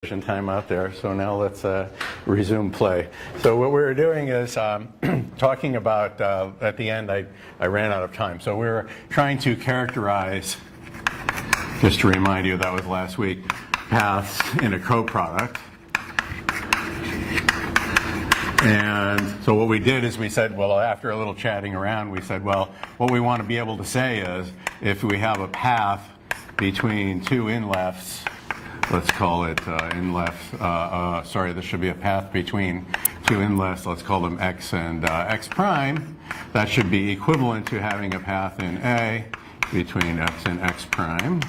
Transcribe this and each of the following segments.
time out there, so now let's resume play. So what we were doing is talking about, at the end I ran out of time, so we were trying to characterize, just to remind you that was last week, paths in a coproduct. And so what we did is we said, well, after a little chatting around, we said, well, what we want to be able to say is if we have a path between two inlefts, let's call it this should be a path between two inlefts, let's call them x and x prime. That should be equivalent to having a path in A between x and x prime.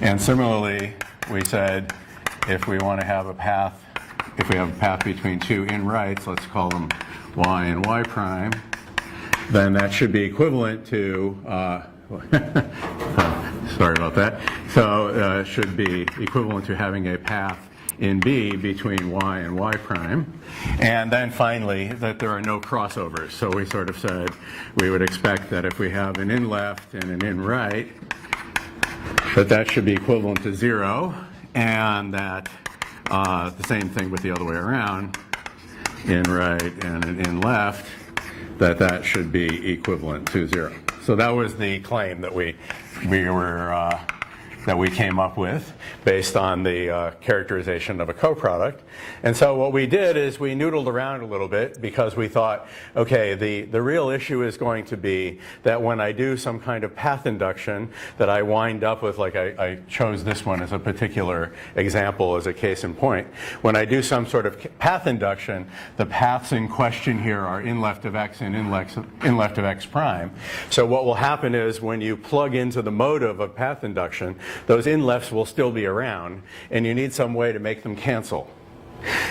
And similarly, we said if we want to have a path, if we have a path between two inrights, let's call them y and y prime, then that should be equivalent to sorry about that. So should be equivalent to having a path in B between y and y prime. And then finally, that there are no crossovers. So we sort of said we would expect that if we have an in left and an in right, that should be equivalent to 0, and that the same thing with the other way around, in right and an in left, that should be equivalent to 0. So that was the claim that we came up with based on the characterization of a coproduct. And so what we did is we noodled around a little bit because we thought, okay, the real issue is going to be that when I do some kind of path induction, that I wind up with, like I chose this one as a particular example as a case in point. When I do some sort of path induction, the paths in question here are in left of x and in left of x prime. So what will happen is when you plug into the motive of path induction, those in-lefts will still be around, and you need some way to make them cancel.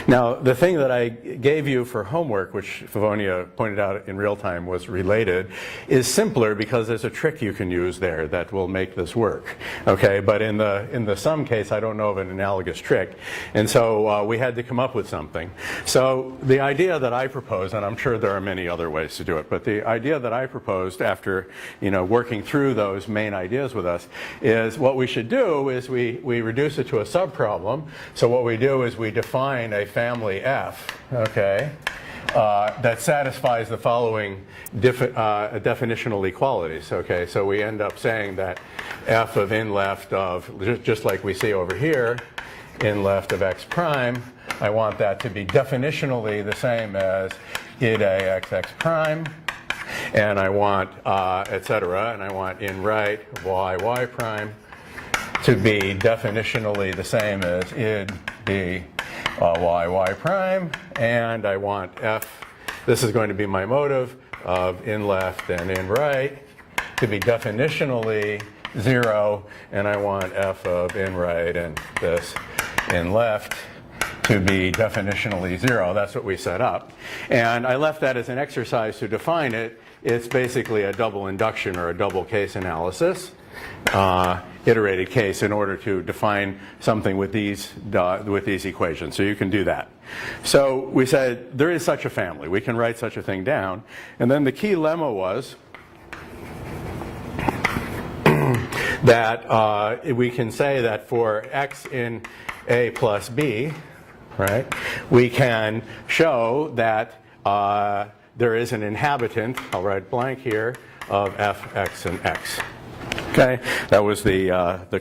Now, the thing that I gave you for homework, which Favonia pointed out in real time was related, is simpler because there's a trick you can use there that will make this work. Okay, but in the sum case, I don't know of an analogous trick, and so we had to come up with something. So the idea that I proposed, and I'm sure there are many other ways to do it, but the idea that I proposed after working through those main ideas with us is what we should do is we reduce it to a subproblem. So what we do is we define a family F, okay, that satisfies the following definitional equalities. Okay, so we end up saying that F of in left of, just like we see over here, in left of x prime, I want that to be definitionally the same as id a x prime, and I want etc., and I want in right y prime to be definitionally the same as id b y prime, and I want f, this is going to be my motive of in left and in right, to be definitionally 0, and I want f of in right and this in left to be definitionally 0. That's what we set up. And I left that as an exercise to define it. It's basically a double induction or a double case analysis. Iterated case in order to define something with these equations. So you can do that. So we said there is such a family. We can write such a thing down. And then the key lemma was that we can say that for x in A plus B, right, we can show that there is an inhabitant, I'll write blank here, of f, x, and x. Okay, that was the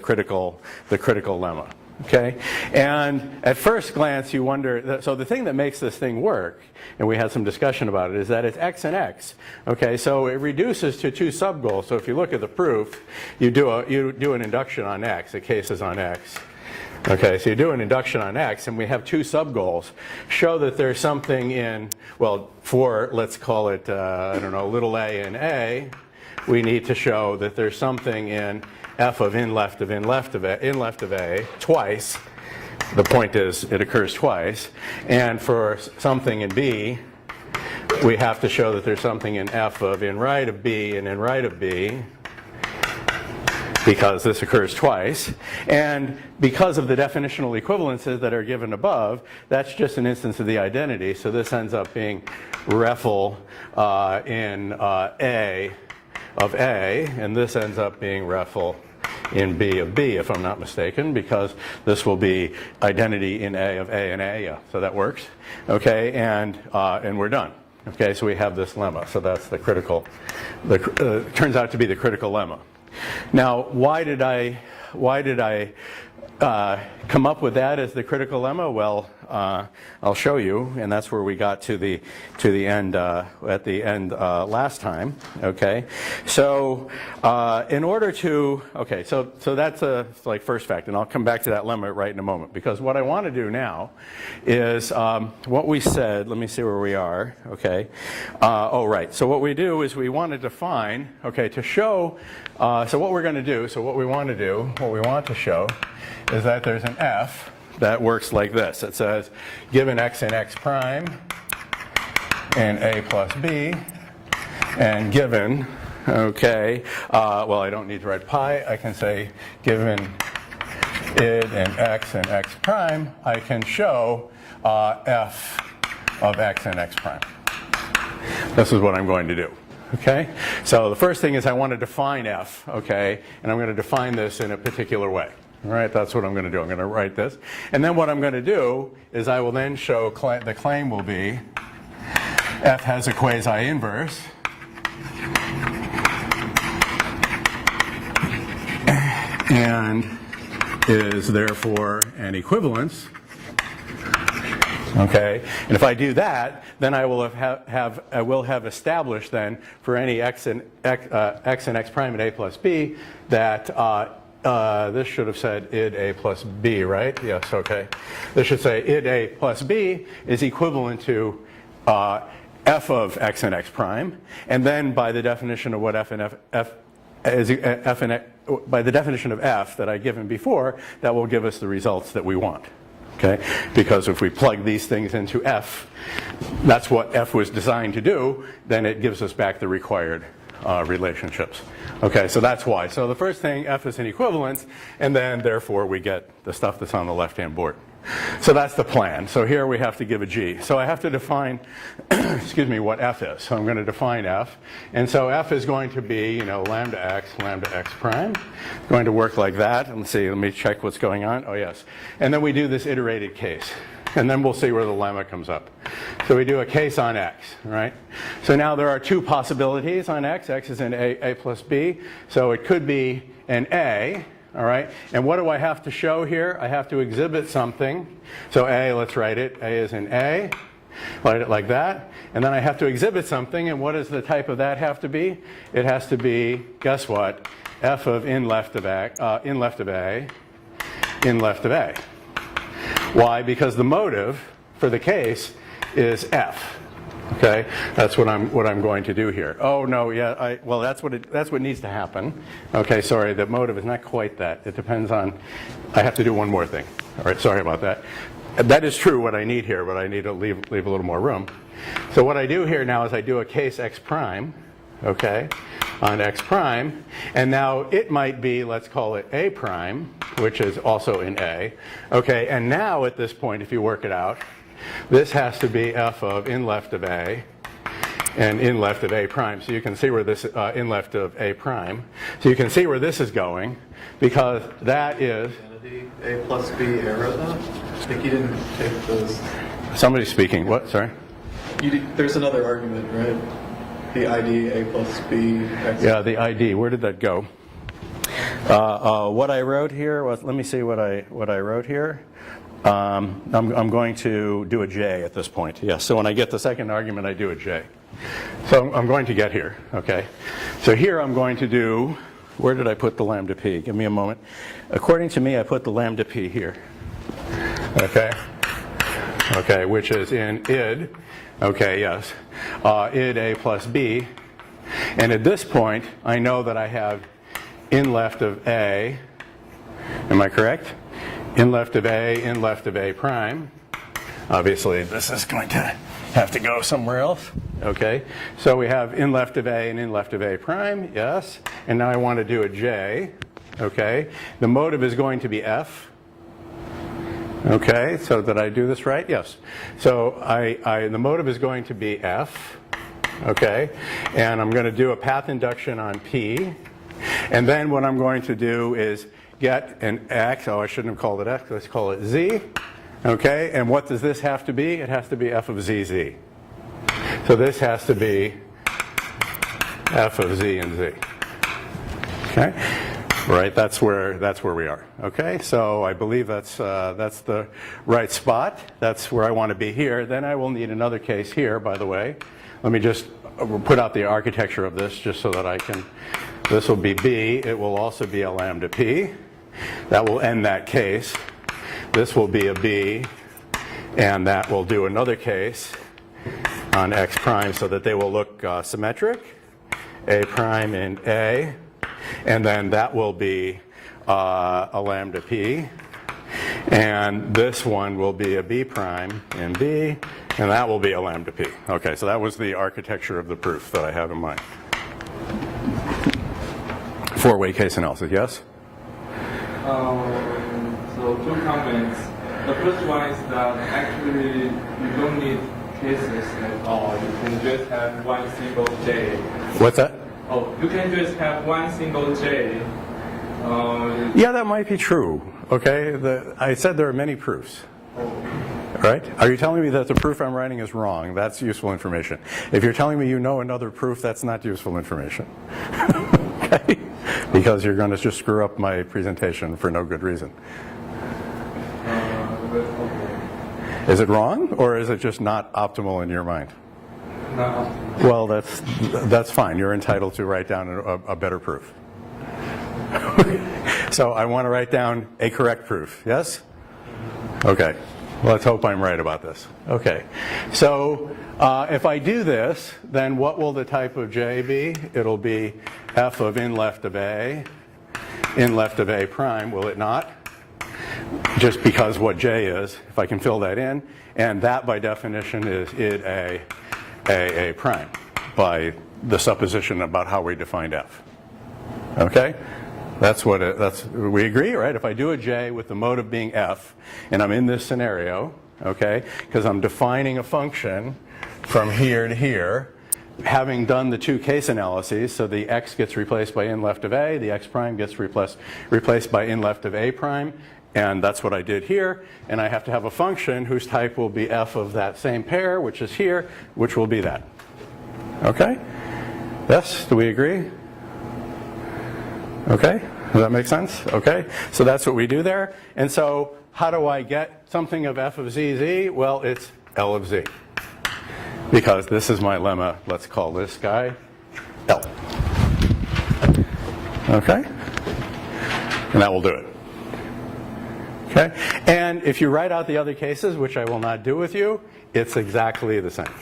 critical lemma. Okay, and at first glance you wonder. So the thing that makes this thing work, and we had some discussion about it, is that it's x and x. Okay, so it reduces to two subgoals. So if you look at the proof, you do an induction on x. The case is on x. Okay, so you do an induction on x, and we have two subgoals. Show that there's something in, well, for, let's call it, I don't know, little a in A, we need to show that there's something in f of in left of A twice. The point is it occurs twice. And for something in B, we have to show that there's something in f of in right of B and in right of B, because this occurs twice. And because of the definitional equivalences that are given above, that's just an instance of the identity. So this ends up being REFL in A of A, and this ends up being REFL in B of B, if I'm not mistaken, because this will be identity in A of A and A. Yeah, so that works. Okay, and we're done. Okay, so we have this lemma. So that's the critical. Turns out to be the critical lemma. Now, why did I come up with that as the critical lemma? Well, I'll show you, and that's where we got to the end at the end last time. Okay, so in order to so that's like first fact, and I'll come back to that lemma right in a moment, because what I want to do now is what we said. Let me see where we are. Okay, oh right. So what we do is we want to define. Okay, to show. So what we're going to do. So what we want to show is that there's an f that works like this. It says, given x and x prime and a plus b, and given, okay, well, I don't need to write pi. I can say, given id and x prime, I can show f of x and x prime. This is what I'm going to do. Okay, so the first thing is I want to define f, okay, and I'm going to define this in a particular way. All right, that's what I'm going to do. I'm going to write this. And then what I'm going to do is I will then show the claim will be f has a quasi-inverse and is therefore an equivalence. Okay, and if I do that, then I will have established then for any x and x prime and a plus b that this should have said id a plus b, right? Yes, okay. This should say id a plus b is equivalent to f of x and x prime, and then by the definition of what f and f is by the definition of f that I'd given before, that will give us the results that we want. Okay, because if we plug these things into f, that's what f was designed to do, then it gives us back the required relationships. Okay, so that's why. So the first thing, f is an equivalence, and then therefore we get the stuff that's on the left-hand board. So that's the plan. So here we have to give a g. So I have to define, excuse me, what f is. So I'm going to define f. And so f is going to be, lambda x prime. It's going to work like that. Let's see, let me check what's going on. Oh, yes. And then we do this iterated case. And then we'll see where the lemma comes up. So we do a case on x, right? So now there are two possibilities on x. X is in a plus b. So it could be an a. All right, and what do I have to show here? I have to exhibit something. So A, let's write it. A is in A. Write it like that. And then I have to exhibit something, and what does the type of that have to be? It has to be, guess what? F of in left of A, in left of A, in left of A. Why? Because the motive for the case is F. Okay, that's what I'm going to do here. Oh no, yeah, well that's what needs to happen. Okay, sorry, the motive is not quite that. It depends on. I have to do one more thing. All right, sorry about that. That is true what I need here, but I need to leave a little more room. So what I do here now is I do a case x prime, okay, on x prime, and now it might be, let's call it a prime, which is also in A. Okay, and now at this point, if you work it out, this has to be f of in left of A and in left of A prime. So you can see where this, in left of A prime. So you can see where this is going, because that is... A plus B arrow though? I think you didn't take those... Somebody's speaking. What? Sorry? There's another argument, right? The ID A plus B... X. Yeah, the ID. Where did that go? What I wrote here was... Let me see what I wrote here. I'm going to do a J at this point. Yes, so when I get the second argument, I do a J. So I'm going to get here, okay? So here I'm going to do, where did I put the lambda p? Give me a moment. According to me, I put the lambda p here, okay? Okay, which is in id, okay, yes, id a plus b. And at this point, I know that I have in left of A, am I correct? In left of A prime. Obviously, this is going to have to go somewhere else. Okay, so we have in left of A and in left of A prime, yes. And now I want to do a J, okay. The motive is going to be F. Okay, so did I do this right? Yes. So the motive is going to be F, okay. And I'm going to do a path induction on P, And then what I'm going to do is get an x. Oh, I shouldn't have called it x. Let's call it z. Okay, and what does this have to be? It has to be f of zz. So this has to be f of z and z. Okay, right? That's where we are. Okay, so I believe that's the right spot. That's where I want to be here. Then I will need another case here. By the way, let me just put out the architecture of this just so that I can. This will be b. It will also be a lambda p. That will end that case. This will be a b, and that will do another case on x prime so that they will look symmetric. A prime and a, and then that will be a lambda p, and this one will be a b prime and b, and that will be a lambda p. Okay, so that was the architecture of the proof that I have in mind. Four-way case analysis, yes? So two comments. The first one is that actually you don't need cases at all. You can just have one single J. What's that? Oh, you can just have one single J. Yeah, that might be true. Okay, I said there are many proofs. Right? Are you telling me that the proof I'm writing is wrong? That's useful information. If you're telling me you know another proof, that's not useful information. Okay? Because you're going to just screw up my presentation for no good reason. Okay. Is it wrong, or is it just not optimal in your mind? Not Well, that's fine. You're entitled to write down a better proof. So I want to write down a correct proof. Yes? Okay. Let's hope I'm right about this. Okay. So if I do this, then what will the type of J be? It'll be f of in left of A prime, will it not? Just because what J is, if I can fill that in. And that, by definition, is id A prime, by the supposition about how we defined f. Okay? We agree, right? If I do a J with the motive being f, and I'm in this scenario, okay, because I'm defining a function from here to here, having done the two case analyses, so the x gets replaced by in left of A, the x prime gets replaced by in left of A prime, and that's what I did here, and I have to have a function whose type will be f of that same pair, which is here, which will be that. Okay? Yes? Do we agree? Okay? Does that make sense? Okay? So that's what we do there. And so how do I get something of f of zz? Well, it's L of z. Because this is my lemma. Let's call this guy L. Okay? And that will do it. Okay? And if you write out the other cases, which I will not do with you, it's exactly the same.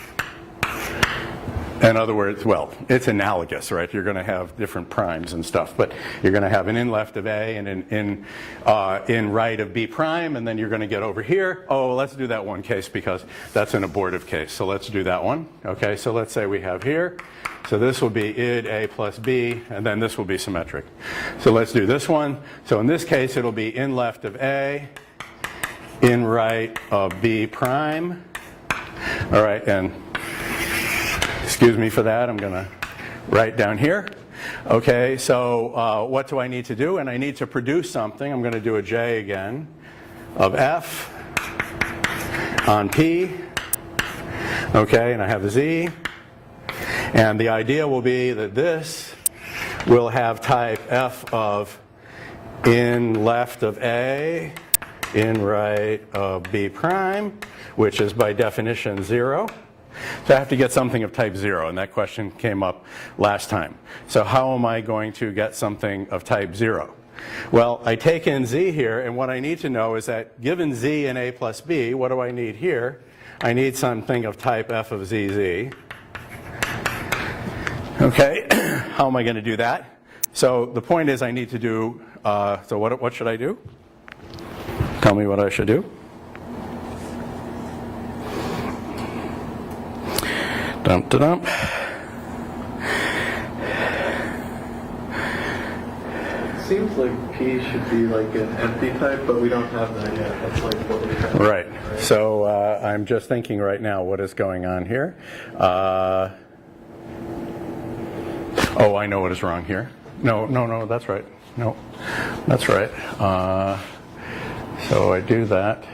In other words, well, it's analogous, right? You're going to have different primes and stuff, but you're going to have an in left of A and an in right of B prime, and then you're going to get over here. Oh, let's do that one case because that's an abortive case. So let's do that one. Okay, so let's say we have here. So this will be id A plus B, and then this will be symmetric. So let's do this one. So in this case, it'll be in left of A, in right of B prime. All right, and excuse me for that. I'm going to write down here. Okay, so what do I need to do? And I need to produce something. I'm going to do a J again of F on P. Okay, and I have a Z. And the idea will be that this will have type F of in left of A, in right of B prime, which is by definition 0. So I have to get something of type 0, and that question came up last time. So how am I going to get something of type 0? Well, I take in z here, and what I need to know is that given z in A plus B, what do I need here? I need something of type f of zz. Okay, how am I going to do that? So the point is I need to do, so what should I do? Tell me what I should do. Dump to dump. Seems like P should be like an empty type, but we don't have that yet. That's like what we have. Right. So I'm just thinking right now what is going on here. Oh, I know what is wrong here. No, that's right. No, that's right. So I do that.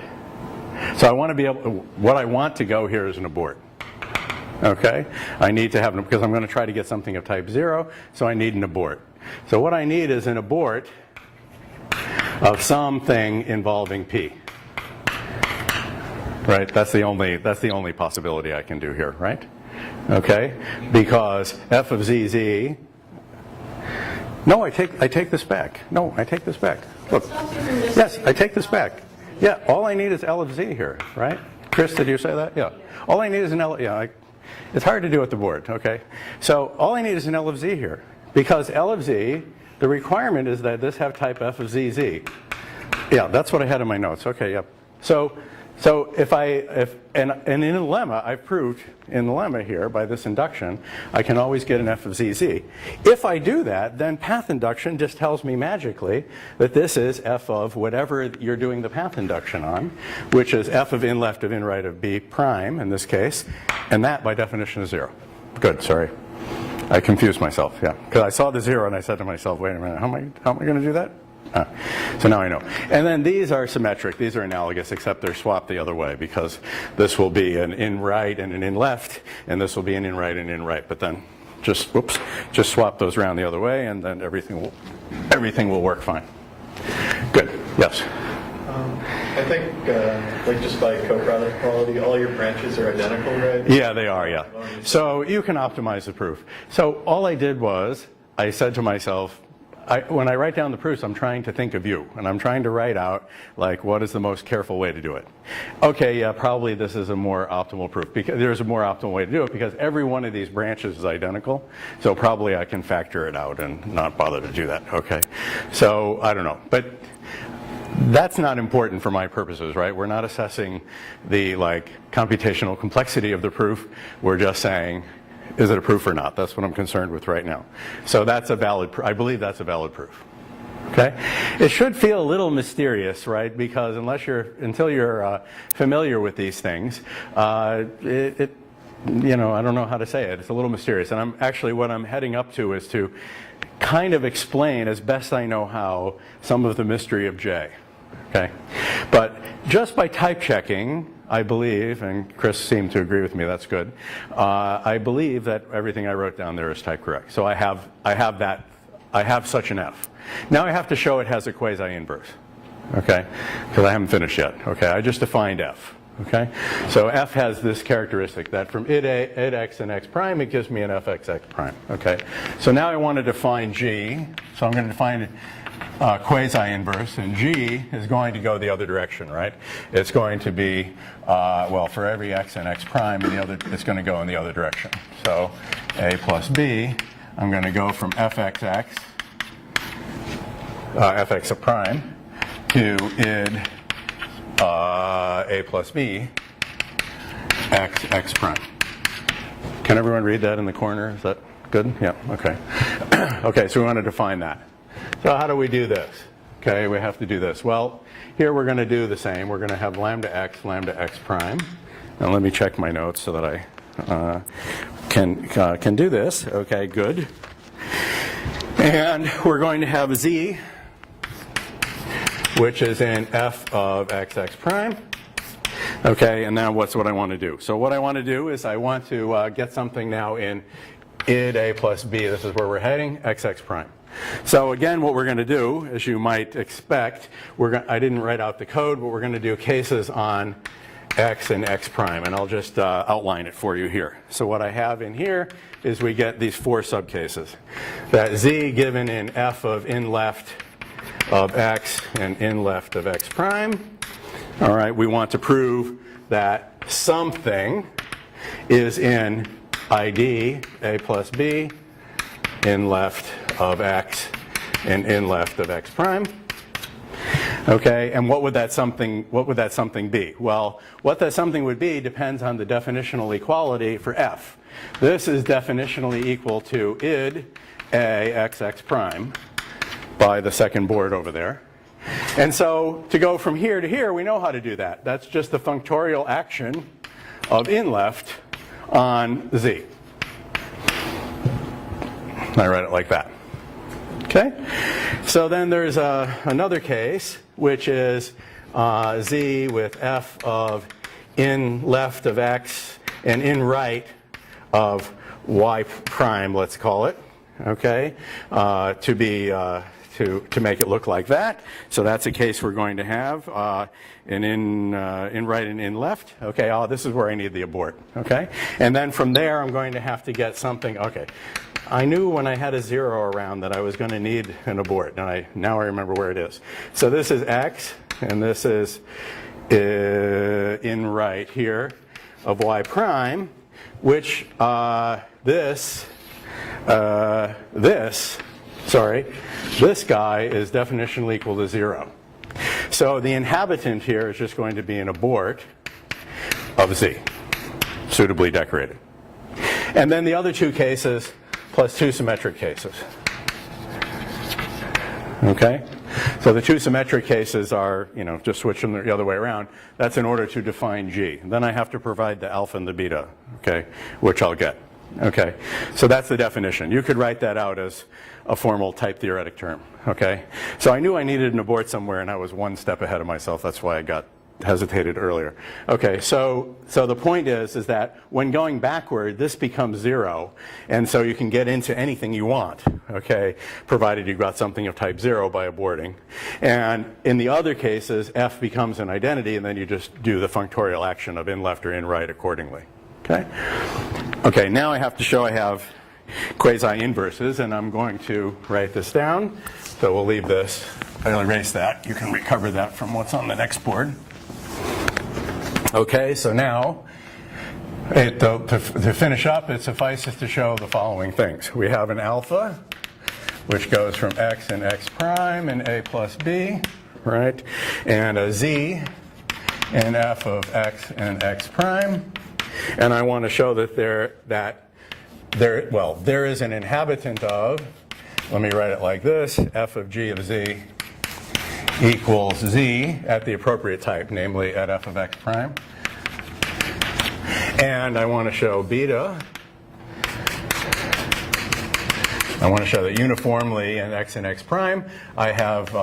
So I want to be able, what I want to go here is an abort. Okay? I need to have, because I'm going to try to get something of type 0, so I need an abort. So what I need is an abort of something involving P. Right? That's the only possibility I can do here, right? Okay? Because f of zz. No, I take this back. No, I take this back. Look. Yes, I take this back. Yeah, all I need is L of z here, right? Chris, did you say that? Yeah. All I need is an L. Yeah, it's hard to do at the board, okay? So all I need is an L of z here. Because L of z, the requirement is that this have type f of zz. Yeah, that's what I had in my notes. Okay, yep. So and in the lemma, I've proved in the lemma here by this induction, I can always get an f of zz. If I do that, then path induction just tells me magically that this is f of whatever you're doing the path induction on, which is f of in left of in right of b prime in this case, and that by definition is 0. Good, sorry. I confused myself, yeah. Because I saw the 0 and I said to myself, wait a minute, how am I going to do that? So now I know. And then these are symmetric. These are analogous, except they're swapped the other way, because this will be an in right and an in left, and this will be an in right and in right. But then just swap those around the other way, and then everything will work fine. Good. Yes. I think, like just by coproduct quality, all your branches are identical, right? Yeah, they are. Yeah. So you can optimize the proof. So all I did was I said to myself, when I write down the proofs, I'm trying to think of you, and I'm trying to write out, like, what is the most careful way to do it? Okay, yeah, probably this is a more optimal proof, because there's a more optimal way to do it, because every one of these branches is identical, so probably I can factor it out and not bother to do that, okay? So, I don't know, but that's not important for my purposes, right? We're not assessing the, like, computational complexity of the proof, we're just saying, is it a proof or not? That's what I'm concerned with right now. So that's a valid, I believe that's a valid proof. Okay? It should feel a little mysterious, right? Because until you're familiar with these things, I don't know how to say it. It's a little mysterious. And what I'm heading up to is to kind of explain as best I know how some of the mystery of J. Okay? But just by type checking, I believe, and Chris seemed to agree with me, that's good, I believe that everything I wrote down there is type correct. So I have such an F. Now I have to show it has a quasi-inverse, okay? Because I haven't finished yet, okay? I just defined F, okay? So F has this characteristic that from id x and x prime, it gives me an fxx prime, okay? So now I want to define G, so I'm going to define quasi-inverse, and G is going to go the other direction, right? It's going to be, for every x and x prime, it's going to go in the other direction. So A plus B, I'm going to go from fxx, fx prime, to id A plus B, x prime. Can everyone read that in the corner? Is that good? Yeah, okay. Okay, so we want to define that. So how do we do this? Okay, we have to do this. Well, here we're going to do the same. We're going to have lambda x prime. Now let me check my notes so that I can do this. Okay, good. And we're going to have z, which is in f of xx prime. Okay, and now what's what I want to do? So what I want to do is I want to get something now in id A plus B. This is where we're heading, xx prime. So again, what we're going to do, as you might expect, I didn't write out the code, but we're going to do cases on x and x prime, and I'll just outline it for you here. So what I have in here is we get these 4 subcases. That z given in f of in left of x and in left of x prime. All right, we want to prove that something is in id A plus B in left of x and in left of x prime. Okay, and what would that something be? Well, what that something would be depends on the definitional equality for f. This is definitionally equal to id A xx prime by the second board over there. And so to go from here to here, we know how to do that. That's just the functorial action of in left on z. I write it like that. Okay, so then there's another case, which is z with f of in left of x and in right of y prime, let's call it, okay, to make it look like that. So that's a case we're going to have, and in right and in left. Okay, this is where I need the abort. Okay, and then from there I'm going to have to get something. Okay, I knew when I had a 0 around that I was going to need an abort, and now I remember where it is. So this is x, and this is in right here of y prime, which this guy is definitionally equal to 0. So the inhabitant here is just going to be an abort of z, suitably decorated. And then the other two cases plus two symmetric cases. Okay? So the two symmetric cases are, just switch them the other way around. That's in order to define G. Then I have to provide the alpha and the beta, okay, which I'll get. Okay, so that's the definition. You could write that out as a formal type theoretic term. Okay, so I knew I needed an abort somewhere, and I was one step ahead of myself. That's why I hesitated earlier. Okay, so the point is that when going backward, this becomes 0, and so you can get into anything you want. Okay, provided you've got something of type 0 by aborting. And in the other cases, f becomes an identity, and then you just do the functorial action of in left or in right accordingly. Okay. Okay, now I have to show I have quasi-inverses, and I'm going to write this down. So we'll leave this. I'll erase that. You can recover that from what's on the next board. Okay, so now, to finish up, it suffices to show the following things. We have an alpha, which goes from x and x prime and a plus b, right? And a z and f of x and x prime. And I want to show that there is an inhabitant of, let me write it like this, f of g of z equals z at the appropriate type, namely at f of x prime. And I want to show beta. I want to show that uniformly in x and x prime, I have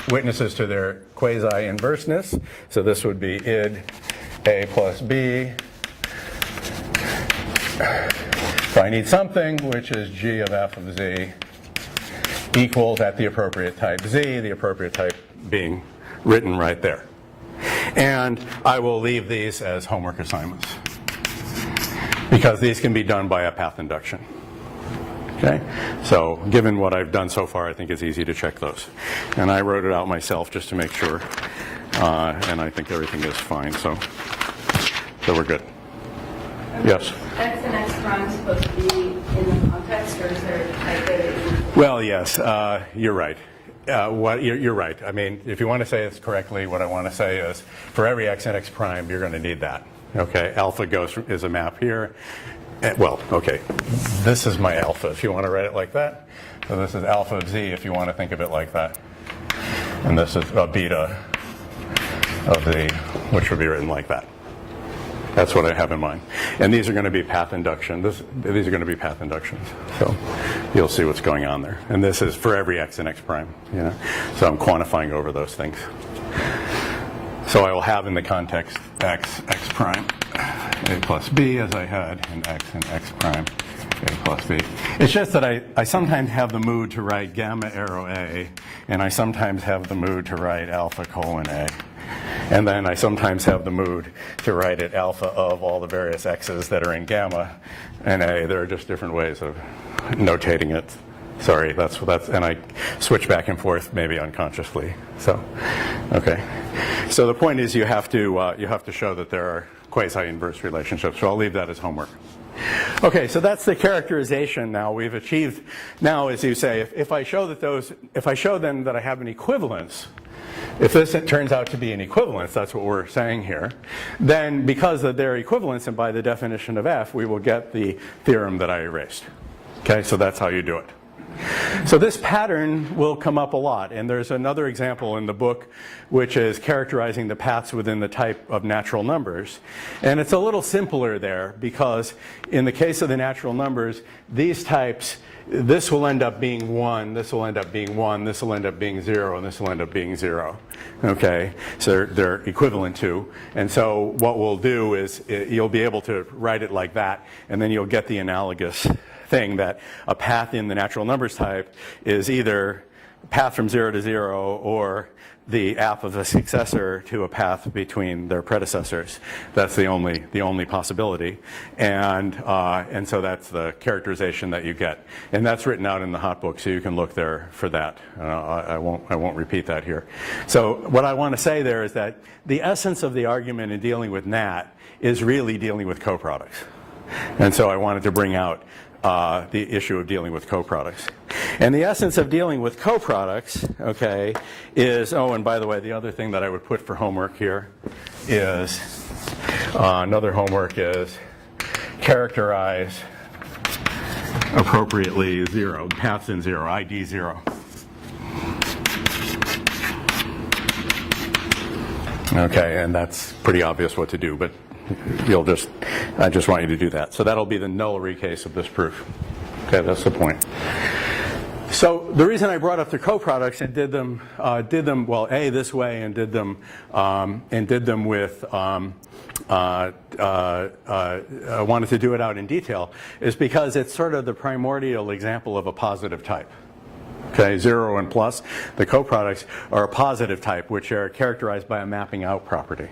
witnesses to their quasi-inverseness. So this would be id a plus b. So I need something which is g of f of z equals at the appropriate type z, the appropriate type being written right there. And I will leave these as homework assignments because these can be done by a path induction. Okay? So given what I've done so far, I think it's easy to check those. And I wrote it out myself just to make sure, and I think everything is fine, so we're good. Yes? X and X prime is supposed to be in the context, or is there type data? Well, yes, you're right. You're right. I mean, if you want to say this correctly, what I want to say is for every x and x prime, you're going to need that. Okay, alpha is a map here. Well, okay, this is my alpha if you want to write it like that. So this is alpha of z if you want to think of it like that. And this is a beta of z, which would be written like that. That's what I have in mind. And these are going to be path induction. These are going to be path inductions. So you'll see what's going on there. And this is for every x and x prime. So I'm quantifying over those things. So I will have in the context x prime, a plus b, as I had in x and x prime, a plus b. It's just that I sometimes have the mood to write gamma arrow a, and I sometimes have the mood to write alpha colon a. And then I sometimes have the mood to write it alpha of all the various x's that are in gamma and a. There are just different ways of notating it. Sorry, that's and I switch back and forth maybe unconsciously. So, okay. So the point is you have to show that there are quasi-inverse relationships. So I'll leave that as homework. Okay, so that's the characterization now we've achieved. Now, as you say, if I show them that I have an equivalence. If this turns out to be an equivalence, that's what we're saying here, then because of their equivalence and by the definition of f, we will get the theorem that I erased. Okay, so that's how you do it. So this pattern will come up a lot, and there's another example in the book which is characterizing the paths within the type of natural numbers. And it's a little simpler there because in the case of the natural numbers, these types, this will end up being 1, this will end up being 1, this will end up being 0, and this will end up being 0. Okay, so they're equivalent to. And so what we'll do is you'll be able to write it like that, and then you'll get the analogous thing that a path in the natural numbers type is either a path from 0 to 0 or the app of a successor to a path between their predecessors. That's the only possibility, and so that's the characterization that you get, and that's written out in the HOTT book, so you can look there for that. I won't repeat that here. So what I want to say there is that the essence of the argument in dealing with NAT is really dealing with coproducts, and so I wanted to bring out the issue of dealing with coproducts. And the essence of dealing with coproducts, okay, is, oh, and by the way, the other thing that I would put for homework here is, another homework is characterize appropriately 0, paths in 0, ID 0. Okay, and that's pretty obvious what to do, but I just want you to do that. So that'll be the nullary case of this proof. Okay, that's the point. So the reason I brought up the coproducts and did them well, this way, and did them with I wanted to do it out in detail, is because it's sort of the primordial example of a positive type. Okay, 0 and plus, the coproducts are a positive type, which are characterized by a mapping out property.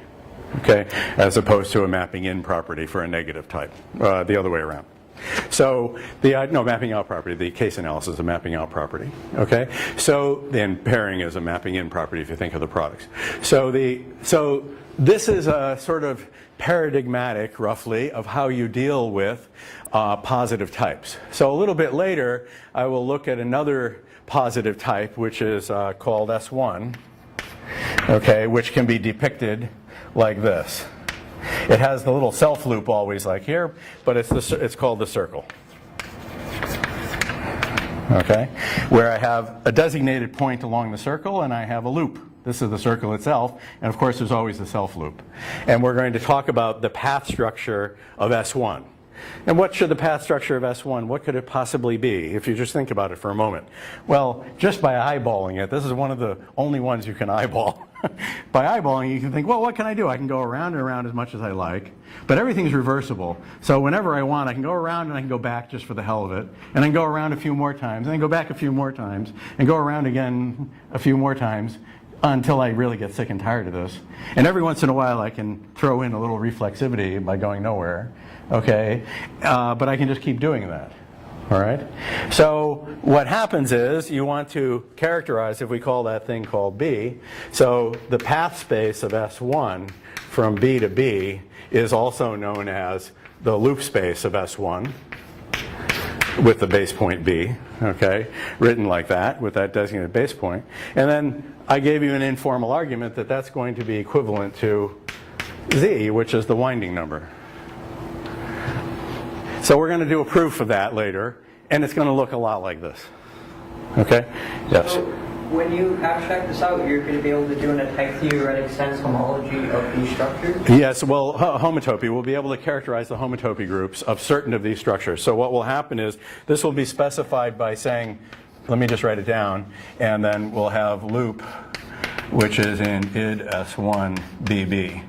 Okay, as opposed to a mapping in property for a negative type, the other way around. So mapping out property, the case analysis is a mapping out property. Okay, so then pairing is a mapping in property if you think of the products. So this is a sort of paradigmatic, roughly, of how you deal with positive types. So a little bit later, I will look at another positive type, which is called S1. Okay, which can be depicted like this. It has the little self loop always like here, but it's called the circle. Okay, where I have a designated point along the circle and I have a loop. This is the circle itself, and of course there's always a self loop. And we're going to talk about the path structure of S1. And what should the path structure of S1, what could it possibly be, if you just think about it for a moment? Well, just by eyeballing it, this is one of the only ones you can eyeball. By eyeballing, you can think, well, what can I do? I can go around and around as much as I like, but everything's reversible. So whenever I want, I can go around and I can go back just for the hell of it, and then go around a few more times, and then go back a few more times, and go around again a few more times, until I really get sick and tired of this. And every once in a while I can throw in a little reflexivity by going nowhere, okay? But I can just keep doing that, all right? So what happens is you want to characterize, if we call that thing called B, so the path space of S1 from B to B is also known as the loop space of S1 with the base point B, okay, written like that with that designated base point. And then I gave you an informal argument that that's going to be equivalent to Z, which is the winding number. So we're going to do a proof of that later, and it's going to look a lot like this. Okay? Yes? So when you abstract this out, you're going to be able to do in a type theoretic sense homology of these structures? Yes, well, homotopy. We'll be able to characterize the homotopy groups of certain of these structures. So what will happen is this will be specified by saying, let me just write it down, and then we'll have loop, which is in id S1 BB.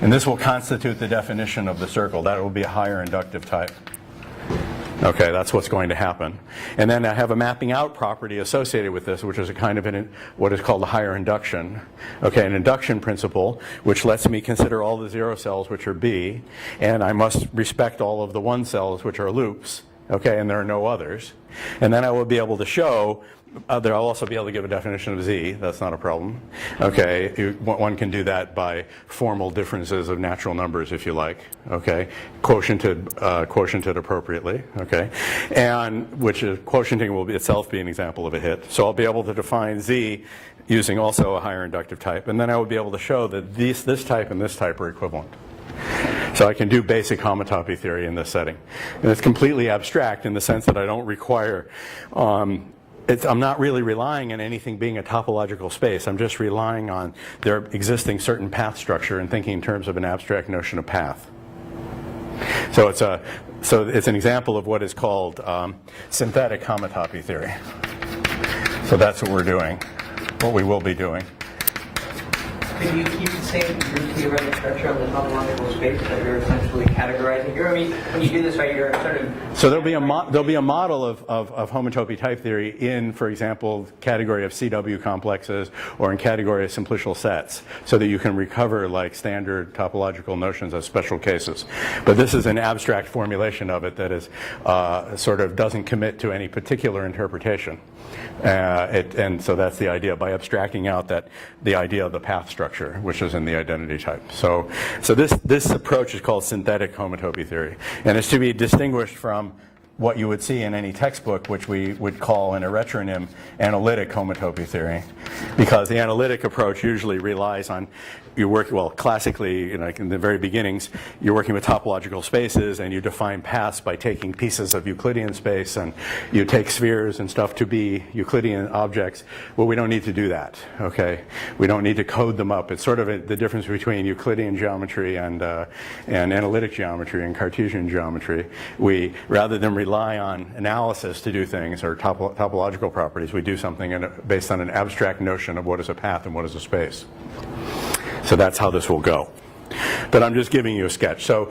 And this will constitute the definition of the circle. That will be a higher inductive type. Okay, that's what's going to happen. And then I have a mapping out property associated with this, which is a kind of what is called a higher induction. Okay, an induction principle, which lets me consider all the 0 cells, which are B, and I must respect all of the 1 cells, which are loops. Okay, and there are no others. And then I will be able to show, I'll also be able to give a definition of Z. That's not a problem. Okay, one can do that by formal differences of natural numbers, if you like. Okay, quotiented appropriately. Okay, and which is quotienting will itself be an example of a hit. So I'll be able to define Z using also a higher inductive type, and then I will be able to show that this type and this type are equivalent. So I can do basic homotopy theory in this setting. And it's completely abstract in the sense that I don't require, I'm not really relying on anything being a topological space. I'm just relying on there existing certain path structure and thinking in terms of an abstract notion of path. So it's an example of what is called synthetic homotopy theory. So that's what we're doing, what we will be doing. Can you keep the same theoretic structure of the topological space that you're essentially categorizing? I mean, when you do this, right, you're sort of... So there'll be a model of homotopy type theory in, for example, category of CW complexes or in category of simplicial sets, so that you can recover like standard topological notions as special cases. But this is an abstract formulation of it that is sort of doesn't commit to any particular interpretation. And so that's the idea, by abstracting out the idea of the path structure, which is in the identity type. So this approach is called synthetic homotopy theory, and it's to be distinguished from what you would see in any textbook, which we would call in a retronym analytic homotopy theory, because the analytic approach usually relies on classically, like in the very beginnings, you're working with topological spaces and you define paths by taking pieces of Euclidean space and you take spheres and stuff to be Euclidean objects. Well, we don't need to do that, okay? We don't need to code them up. It's sort of the difference between Euclidean geometry and analytic geometry and Cartesian geometry. We, rather than rely on analysis to do things or topological properties, we do something based on an abstract notion of what is a path and what is a space. So that's how this will go. But I'm just giving you a sketch. So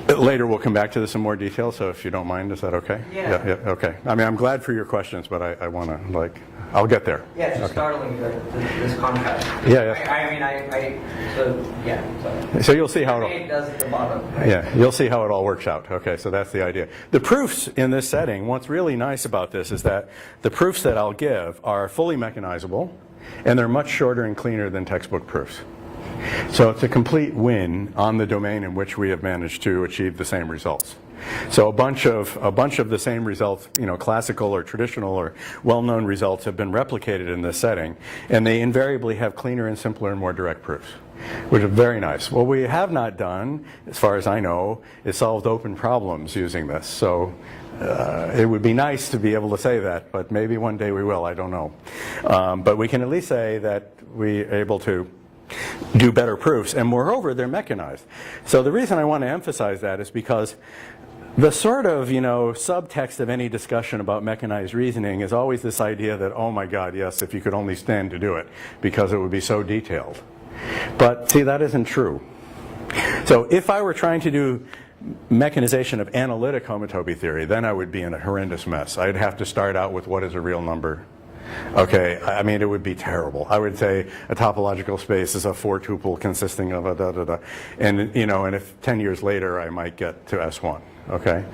later we'll come back to this in more detail, so if you don't mind, is that okay? Yeah. Okay. I mean, I'm glad for your questions, but I want to, I'll get there. Yeah, it's just startling, this contrast. So you'll see how it does at the bottom. Right? Yeah, you'll see how it all works out. Okay, so that's the idea. The proofs in this setting, what's really nice about this is that the proofs that I'll give are fully mechanizable, and they're much shorter and cleaner than textbook proofs. So it's a complete win on the domain in which we have managed to achieve the same results. So a bunch of the same results, classical or traditional or well-known results have been replicated in this setting, and they invariably have cleaner and simpler and more direct proofs, which is very nice. What we have not done, as far as I know, is solved open problems using this. So it would be nice to be able to say that, but maybe one day we will, I don't know. But we can at least say that we're able to do better proofs, and moreover, they're mechanized. So the reason I want to emphasize that is because the sort of, subtext of any discussion about mechanized reasoning is always this idea that, oh my God, yes, if you could only stand to do it, because it would be so detailed. But see, that isn't true. So if I were trying to do mechanization of analytic homotopy theory, then I would be in a horrendous mess. I'd have to start out with what is a real number. Okay, I mean, it would be terrible. I would say a topological space is a four-tuple consisting of a da-da-da. And, and if 10 years later I might get to S1, okay?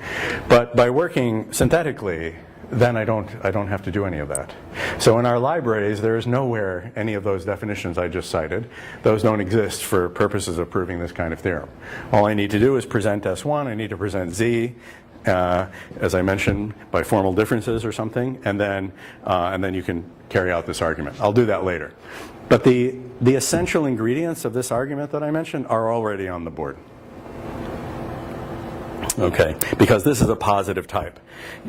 But by working synthetically, then I don't have to do any of that. So in our libraries, there is nowhere any of those definitions I just cited. Those don't exist for purposes of proving this kind of theorem. All I need to do is present S1, I need to present Z, as I mentioned, by formal differences or something, and then you can carry out this argument. I'll do that later. But the essential ingredients of this argument that I mentioned are already on the board. Okay, because this is a positive type.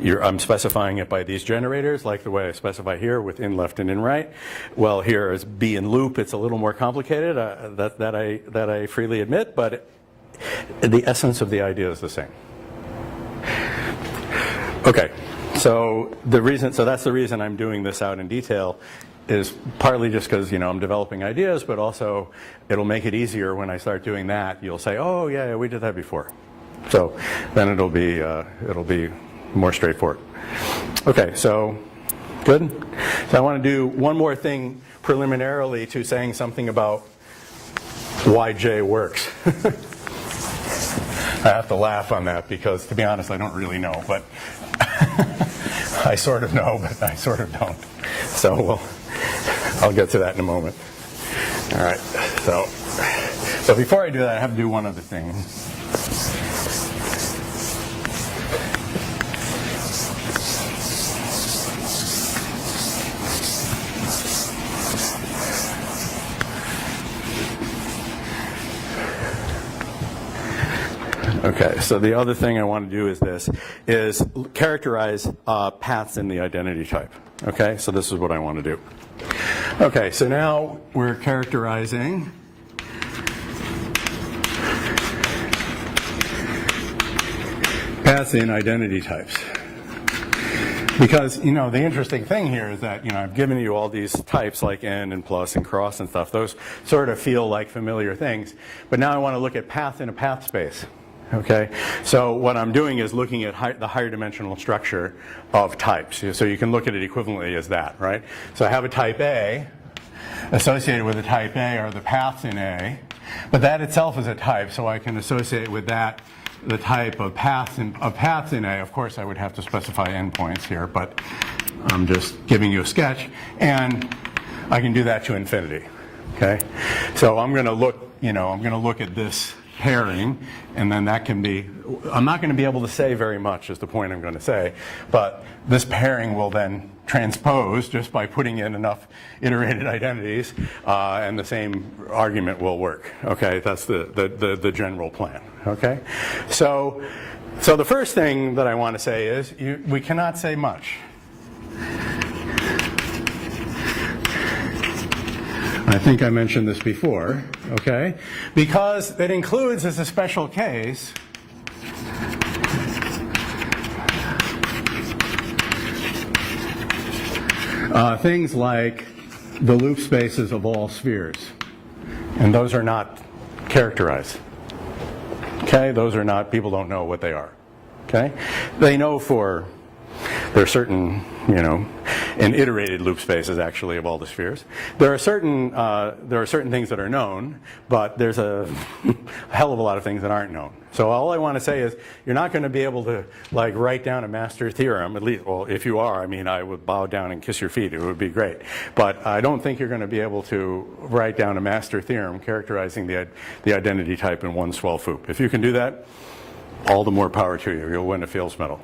I'm specifying it by these generators, like the way I specify here with in left and in right. Well, here is B in loop. It's a little more complicated, that I freely admit, but the essence of the idea is the same. Okay, so that's the reason I'm doing this out in detail, is partly just because I'm developing ideas, but also it'll make it easier when I start doing that. You'll say, oh yeah, we did that before. So then it'll be more straightforward. Okay, so good. So I want to do one more thing preliminarily to saying something about why J works. I have to laugh on that because, to be honest, I don't really know, but I sort of know, but I sort of don't. So I'll get to that in a moment. All right. So before I do that, I have to do one other thing. Okay, so the other thing I want to do is this, is characterize paths in the identity type. Okay, so this is what I want to do. Okay, so now we're characterizing paths in identity types. Because, you know, the interesting thing here is that, you know, I've given you all these types like n and plus and cross and stuff. Those sort of feel like familiar things. But now I want to look at path in a path space. Okay? So what I'm doing is looking at the higher dimensional structure of types. So you can look at it equivalently as that, right? So I have a type A. Associated with a type A are the paths in A. But that itself is a type, so I can associate with that the type of paths in A. Of course, I would have to specify endpoints here, but I'm just giving you a sketch. And I can do that to infinity. Okay? So I'm going to look, you know, I'm going to look at this pairing, and then that can be, I'm not going to be able to say very much is the point I'm going to say, but this pairing will then transpose just by putting in enough iterated identities, and the same argument will work. Okay, that's the general plan. Okay, so the first thing that I want to say is we cannot say much. I think I mentioned this before, okay? Because it includes, as a special case, things like the loop spaces of all spheres. And those are not characterized. Okay? Those are not, people don't know what they are. Okay? They know there are certain, you know, and iterated loop spaces actually of all the spheres. There are certain things that are known, but there's a hell of a lot of things that aren't known. So all I want to say is you're not going to be able to like write down a master theorem, at least, well, if you are, I mean, I would bow down and kiss your feet. It would be great. But I don't think you're going to be able to write down a master theorem characterizing the identity type in one swell FOOP. If you can do that, all the more power to you. You'll win a Fields Medal.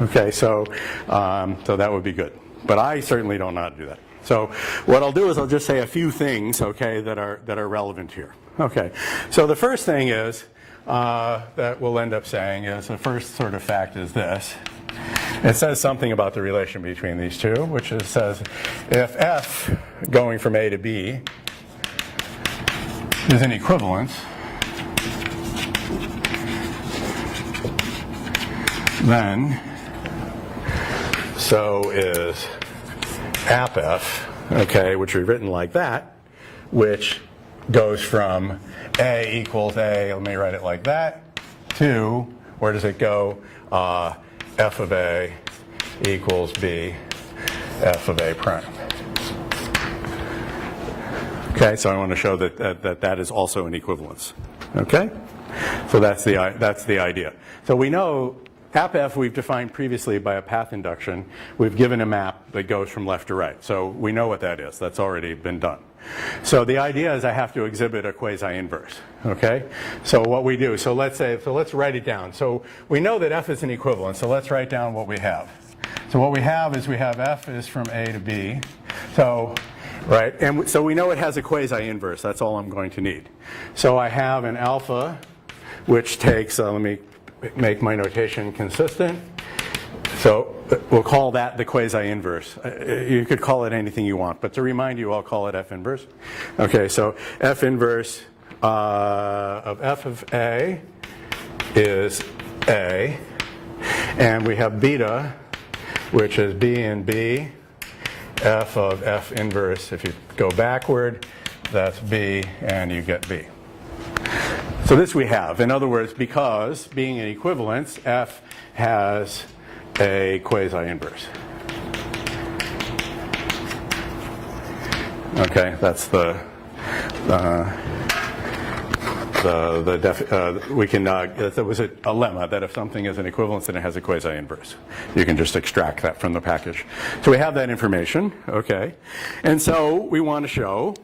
Okay, so that would be good. But I certainly don't know how to do that. So what I'll do is I'll just say a few things, okay, that are relevant here. Okay, so the first thing is that we'll end up saying is the first sort of fact is this. It says something about the relation between these two, which is, says if F going from A to B is an equivalence, then so is AppF, okay, which we've written like that, which goes from A equals A, let me write it like that, to, where does it go? F of A equals B, F of A prime. Okay, so I want to show that is also an equivalence. Okay? So that's the idea. So we know AppF we've defined previously by a path induction. We've given a map that goes from left to right. So we know what that is. That's already been done. So the idea is I have to exhibit a quasi-inverse. Okay? So what we do, so let's write it down. So we know that F is an equivalence. So let's write down what we have. So what we have is we have F is from A to B. So, right, and so we know it has a quasi-inverse. That's all I'm going to need. So I have an alpha, which takes, let me make my notation consistent. So we'll call that the quasi-inverse. You could call it anything you want, but to remind you, I'll call it F inverse. Okay, so F inverse of F of A is A, and we have beta, which is B and B. F of F inverse, if you go backward, that's B, and you get B. So this we have. In other words, because being an equivalence, F has a quasi-inverse. Okay, that's there was a lemma that if something is an equivalence, then it has a quasi-inverse. You can just extract that from the package. So we have that information, okay, and so we want to show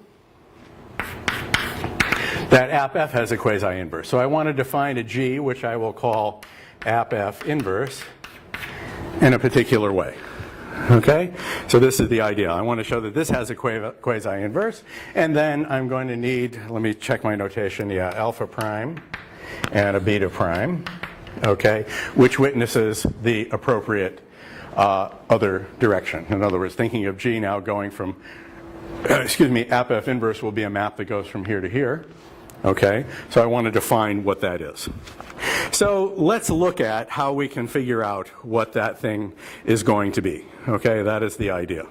that AppF has a quasi-inverse. So I want to define a G, which I will call AppF inverse, in a particular way. Okay? So this is the idea. I want to show that this has a quasi-inverse, and then I'm going to need, let me check my notation, yeah, alpha prime and a beta prime, okay, which witnesses the appropriate other direction. In other words, thinking of G now going from, excuse me, AppF inverse will be a map that goes from here to here. Okay, so I want to define what that is. So let's look at how we can figure out what that thing is going to be. Okay, that is the idea.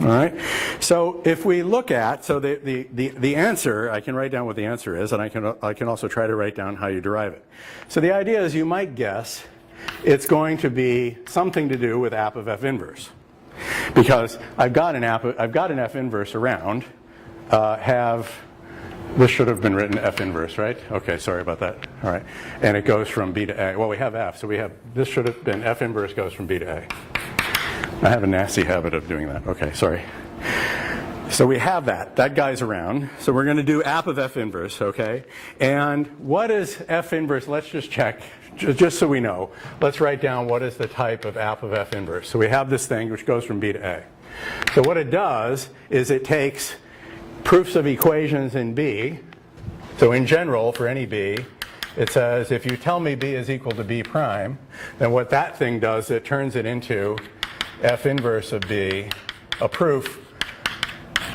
All right, so if we look at, so the answer, I can write down what the answer is, and I can also try to write down how you derive it. So the idea is you might guess it's going to be something to do with app of F inverse. Because I've got an F inverse around, this should have been written F inverse, right? Okay, sorry about that. All right. And it goes from B to A. Well, we have F, so this should have been F inverse goes from B to A. I have a nasty habit of doing that. Okay, sorry. So we have that. That guy's around. So we're going to do app of F inverse, okay? And what is F inverse? Let's just check, just so we know. Let's write down what is the type of app of F inverse. So we have this thing which goes from B to A. So what it does is it takes proofs of equations in B. So in general, for any B, it says if you tell me B is equal to B prime, then what that thing does, it turns it into F inverse of B, a proof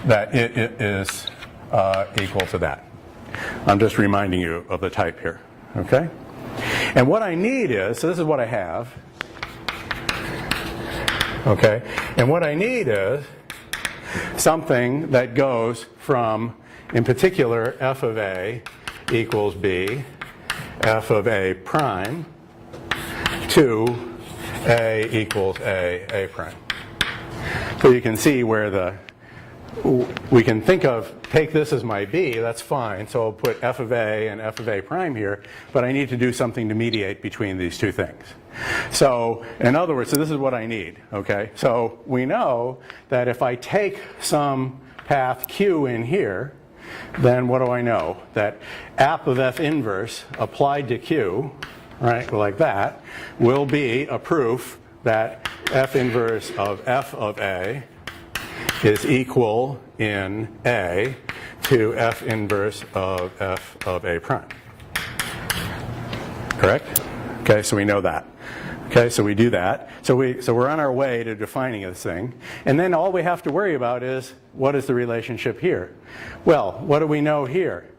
that it is equal to that. I'm just reminding you of the type here, okay? And what I need is, so this is what I have, okay? And what I need is something that goes from, in particular, F of A equals B, F of A prime, to A equals A prime. So you can see where we can think of, take this as my B, that's fine, so I'll put F of A and F of A prime here, but I need to do something to mediate between these two things. So, in other words, so this is what I need, okay? So we know that if I take some path Q in here, then what do I know? That app of F inverse applied to Q, right, like that, will be a proof that F inverse of F of A is equal in A to F inverse of F of A prime. Correct? Okay, so we know that. Okay, so we do that. So we're on our way to defining this thing. And then all we have to worry about is, what is the relationship here? Well, what do we know here?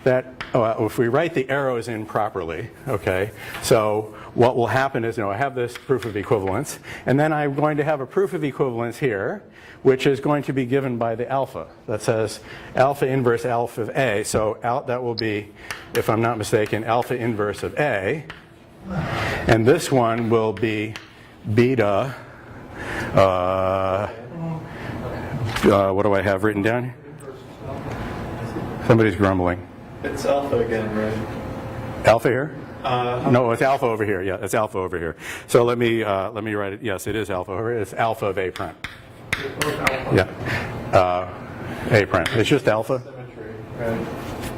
That if we write the arrows in properly, okay, so what will happen is, I have this proof of equivalence, and then I'm going to have a proof of equivalence here, which is going to be given by the alpha. That says alpha inverse alpha of A. So that will be, if I'm not mistaken, alpha inverse of A. And this one will be beta, what do I have written down here? Somebody's grumbling. It's alpha again, right? Alpha here? No, it's alpha over here. Yeah, it's alpha over here. So let me write it. Yes, it is alpha over here. It's alpha of A prime. Yeah, A prime. It's just alpha. Symmetry, right?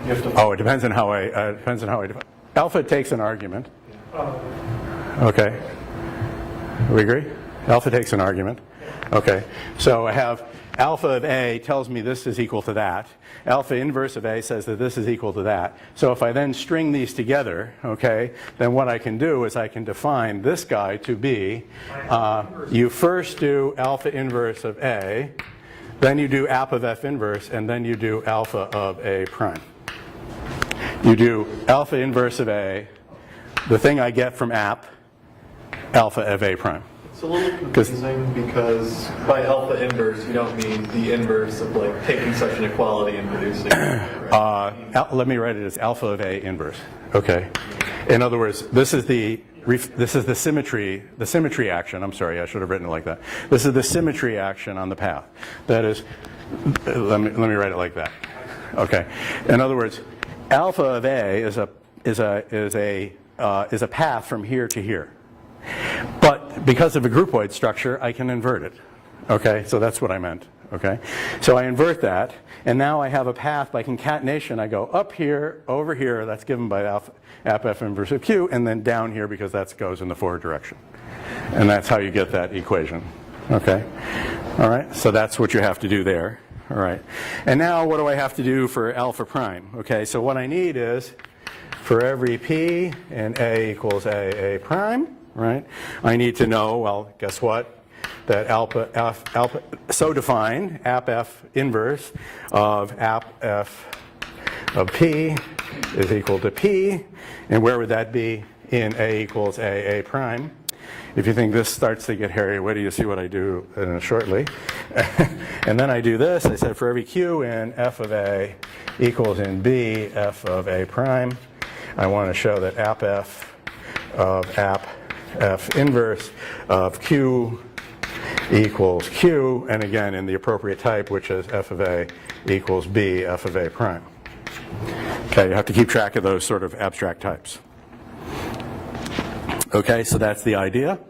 You have to. Oh, it depends on how I define. Alpha takes an argument. Okay. We agree? Alpha takes an argument. Okay. So I have alpha of A tells me this is equal to that. Alpha inverse of A says that this is equal to that. So if I then string these together, okay, then what I can do is I can define this guy to be, you first do alpha inverse of A, then you do app of F inverse, and then you do alpha of A prime. You do alpha inverse of A, the thing I get from app, alpha of A prime. It's a little confusing because by alpha inverse, you don't mean the inverse of like taking such an equality and producing it, right? Let me write it as alpha of A inverse. Okay. In other words, this is the symmetry action. I'm sorry, I should have written it like that. This is the symmetry action on the path. That is, let me write it like that. Okay. In other words, alpha of A is a path from here to here. But because of a groupoid structure, I can invert it. Okay, so that's what I meant. Okay, so I invert that, and now I have a path by concatenation. I go up here, over here, that's given by app F inverse of Q, and then down here because that goes in the forward direction. And that's how you get that equation. Okay, all right, so that's what you have to do there. All right, and now what do I have to do for alpha prime? Okay, so what I need is, for every P in A equals A prime, right? I need to know, well, guess what? That alpha, so define AppF inverse of AppF of P is equal to P, and where would that be in A equals A prime? If you think this starts to get hairy, wait till you see what I do shortly. And then I do this. I said for every Q in F of A equals in B F of A prime, I want to show that AppF of AppF inverse of Q equals Q, and again in the appropriate type, which is F of A equals B F of A prime. Okay, you have to keep track of those sort of abstract types. Okay, so that's the idea.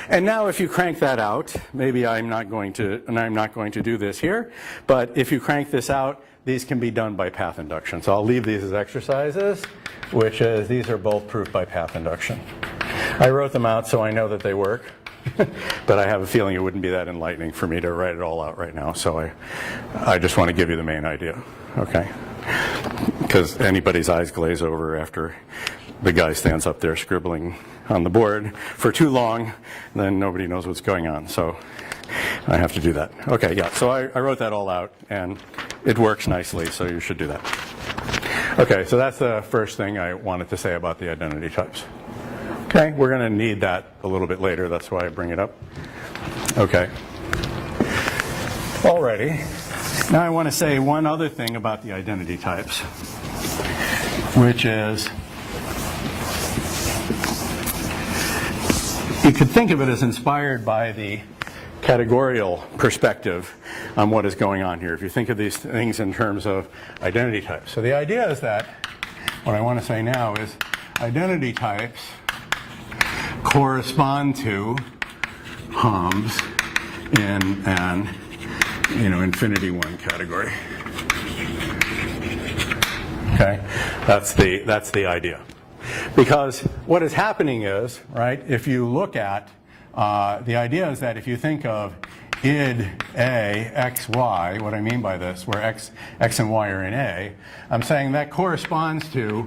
And now if you crank that out, maybe I'm not going to do this here, but if you crank this out, these can be done by path induction. So I'll leave these as exercises, which is these are both proof by path induction. I wrote them out so I know that they work, but I have a feeling it wouldn't be that enlightening for me to write it all out right now, so I just want to give you the main idea, okay? Because anybody's eyes glaze over after the guy stands up there scribbling on the board for too long, then nobody knows what's going on. So I have to do that. Okay, yeah, so I wrote that all out, and it works nicely, so you should do that. Okay, so that's the first thing I wanted to say about the identity types. Okay, we're going to need that a little bit later. That's why I bring it up. Okay. Alrighty. Now I want to say one other thing about the identity types, which is you could think of it as inspired by the categorical perspective on what is going on here. If you think of these things in terms of identity types. So the idea is that, what I want to say now is identity types correspond to HOMs in an infinity one category. Okay, that's the idea. Because what is happening is, right, if you look at, the idea is that if you think of id A, x, y, what I mean by this, where x and y are in A, I'm saying that corresponds to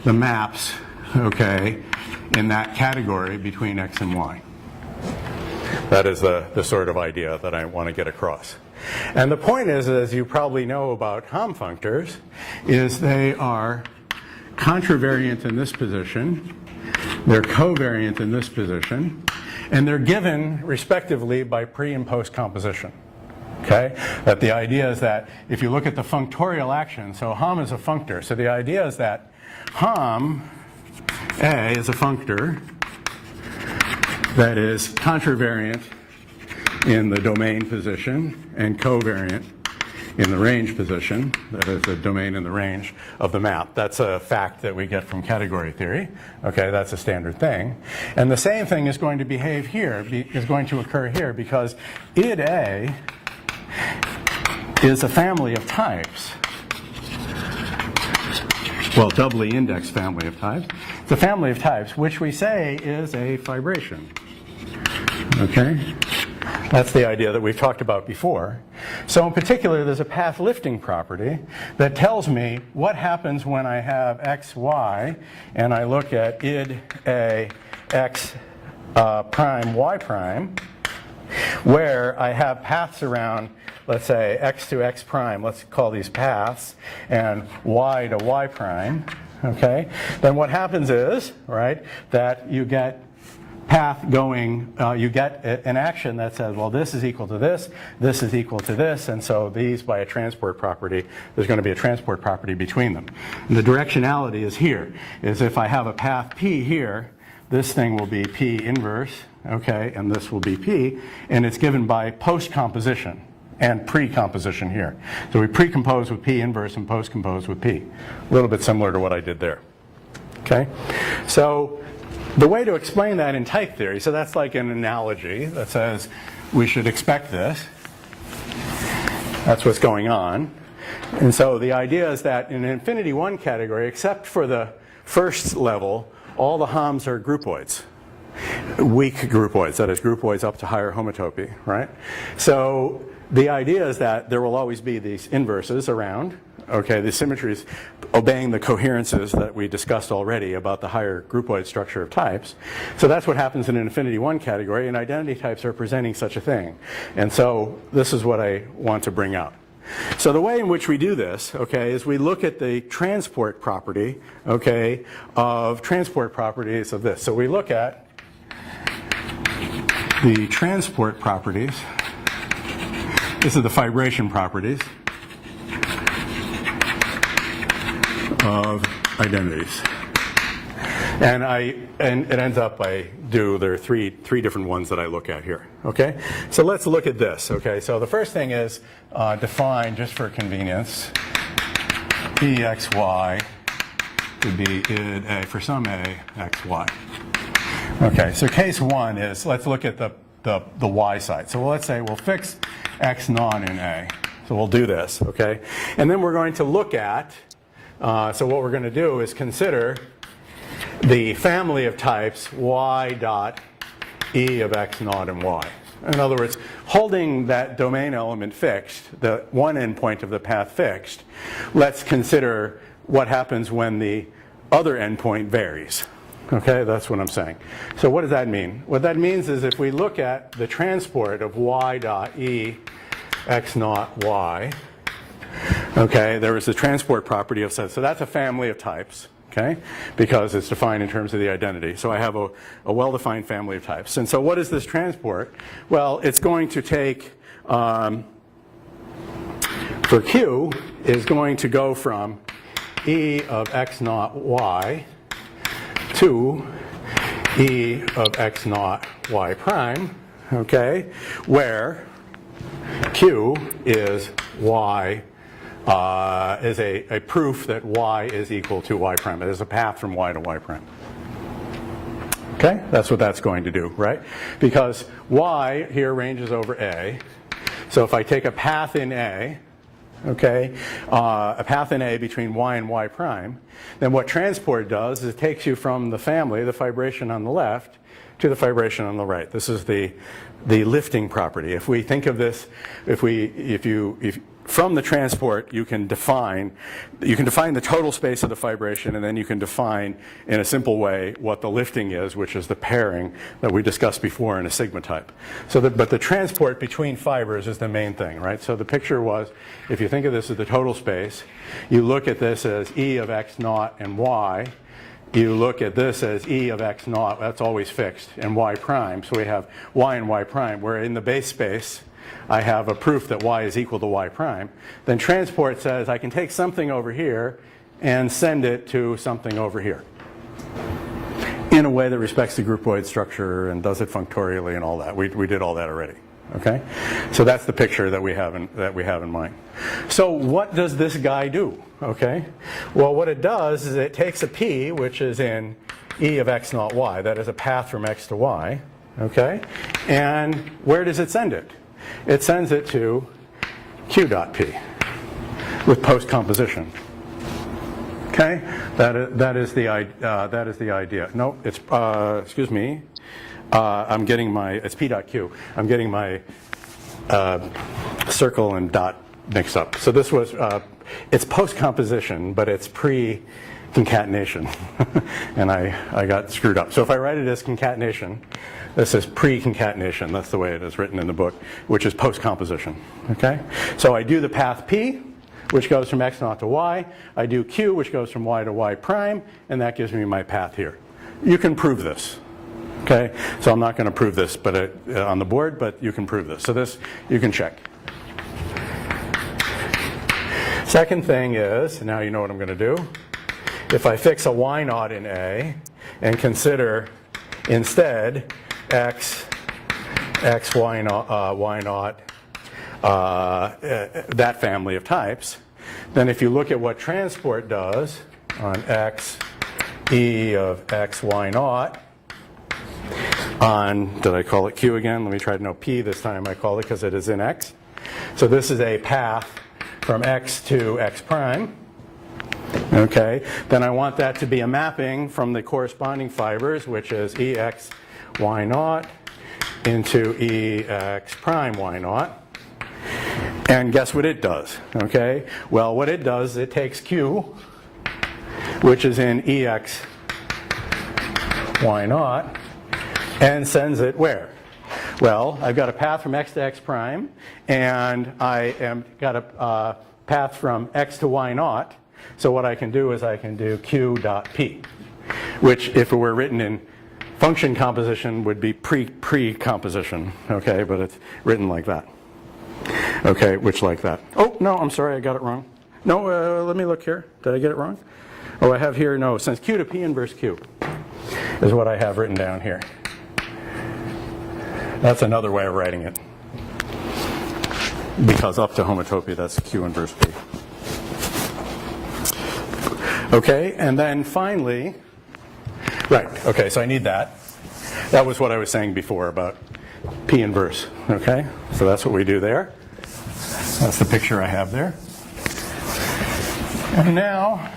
the maps, okay, in that category between x and y. That is the sort of idea that I want to get across. And the point is, as you probably know about Hom functors, is they are contravariant in this position, they're covariant in this position, and they're given respectively by pre and post composition. Okay? That the idea is that if you look at the functorial action, so Hom is a functor, so the idea is that Hom A is a functor that is contravariant in the domain position and covariant in the range position, that is the domain and the range of the map. That's a fact that we get from category theory. Okay, that's a standard thing. And the same thing is going to behave here, is going to occur here, because id A is a family of types. Well, doubly indexed family of types. It's a family of types, which we say is a fibration. Okay? That's the idea that we've talked about before. So in particular, there's a path lifting property that tells me what happens when I have x, y, and I look at id A x prime y prime, where I have paths around, let's say, x to x prime, let's call these paths, and y to y prime, okay? Then what happens is, right, that you get path going, you get an action that says, well, this is equal to this is equal to this, and so these by a transport property, there's going to be a transport property between them. And the directionality is here, is if I have a path P here, this thing will be P inverse, okay, and this will be P, and it's given by post-composition and pre-composition here. So we pre-compose with P inverse and post-compose with P. A little bit similar to what I did there, okay? So the way to explain that in type theory, so that's like an analogy that says we should expect this. That's what's going on. And so the idea is that in an infinity one category, except for the first level, all the Homs are groupoids. Weak groupoids, that is groupoids up to higher homotopy, right? So the idea is that there will always be these inverses around. Okay, the symmetries obeying the coherences that we discussed already about the higher groupoid structure of types. So that's what happens in an infinity 1 category, and identity types are presenting such a thing. And so this is what I want to bring out. So the way in which we do this, okay, is we look at the transport property, okay, of transport properties of this. So we look at the transport properties. This is the fibration properties of identities. And it ends up there are three different ones that I look at here. Okay, so let's look at this. Okay, so the first thing is define, just for convenience, EXY to be id A for some A XY. Okay, so case 1 is, let's look at the Y side. So let's say we'll fix X non in A. So we'll do this. Okay, and then we're going to look at. So what we're going to do is consider the family of types y dot e of x naught and y. In other words, holding that domain element fixed, the one endpoint of the path fixed, let's consider what happens when the other endpoint varies. Okay, that's what I'm saying. So what does that mean? What that means is if we look at the transport of y dot e x naught y, okay, there is the transport property of set. So that's a family of types. Okay, because it's defined in terms of the identity. So I have a well-defined family of types. And so what is this transport? Well, it's going to take, for Q, is going to go from E of x naught y to E of x naught y prime, okay, where Q is y is a proof that y is equal to y prime. It is a path from y to y prime. Okay, that's what that's going to do, right? Because y here ranges over A. So if I take a path in A, okay, a path in A between y and y prime, then what transport does is it takes you from the family, the fibration on the left, to the fibration on the right. This is the lifting property. If we think of this, if from the transport you can define the total space of the fibration, and then you can define in a simple way what the lifting is, which is the pairing that we discussed before in a sigma type. So but the transport between fibers is the main thing, right? So the picture was, if you think of this as the total space, you look at this as E of x naught and y. You look at this as E of x naught, that's always fixed, and y prime. So we have y and y prime, where in the base space I have a proof that y is equal to y prime. Then transport says I can take something over here and send it to something over here in a way that respects the groupoid structure and does it functorially and all that. We did all that already. Okay, so that's the picture that we have in mind. So what does this guy do? Okay, well, what it does is it takes a p, which is in E of x naught y, that is a path from x to y. Okay, and where does it send it? It sends it to q dot p with post composition. Okay, that is the idea. No, it's excuse me. I'm getting it's p dot q. I'm getting my circle and dot mixed up. So this was it's post composition, but it's pre concatenation, and I got screwed up. So if I write it as concatenation, this is pre concatenation. That's the way it is written in the book, which is post composition. Okay. So I do the path p, which goes from x naught to y. I do q, which goes from y to y prime, and that gives me my path here. You can prove this. Okay, so I'm not going to prove this on the board, but you can prove this. So this you can check. Second thing is, now you know what I'm going to do. If I fix a y naught in A and consider instead x y naught, that family of types, then if you look at what transport does on x e of x y naught, on, did I call it q again? Let me try to know p this time. I call it because it is in x. So this is a path from x to x prime. Okay, then I want that to be a mapping from the corresponding fibers, which is ex y naught into ex prime y naught. And guess what it does? Okay, well, what it does, it takes q, which is in EX Y naught, and sends it where? Well, I've got a path from x to x prime, and I am got a path from x to y naught. So what I can do is I can do q dot p, which if it were written in function composition would be pre-composition, okay, but it's written like that. Okay, which like that. Oh, no, I'm sorry, I got it wrong. No, let me look here. Did I get it wrong? Oh, I have here, no, since q to p inverse q is what I have written down here. That's another way of writing it. Because up to homotopy, that's q inverse p. Okay, and then finally, right, okay, so I need that. That was what I was saying before about p inverse, okay? So that's what we do there. That's the picture I have there. And now,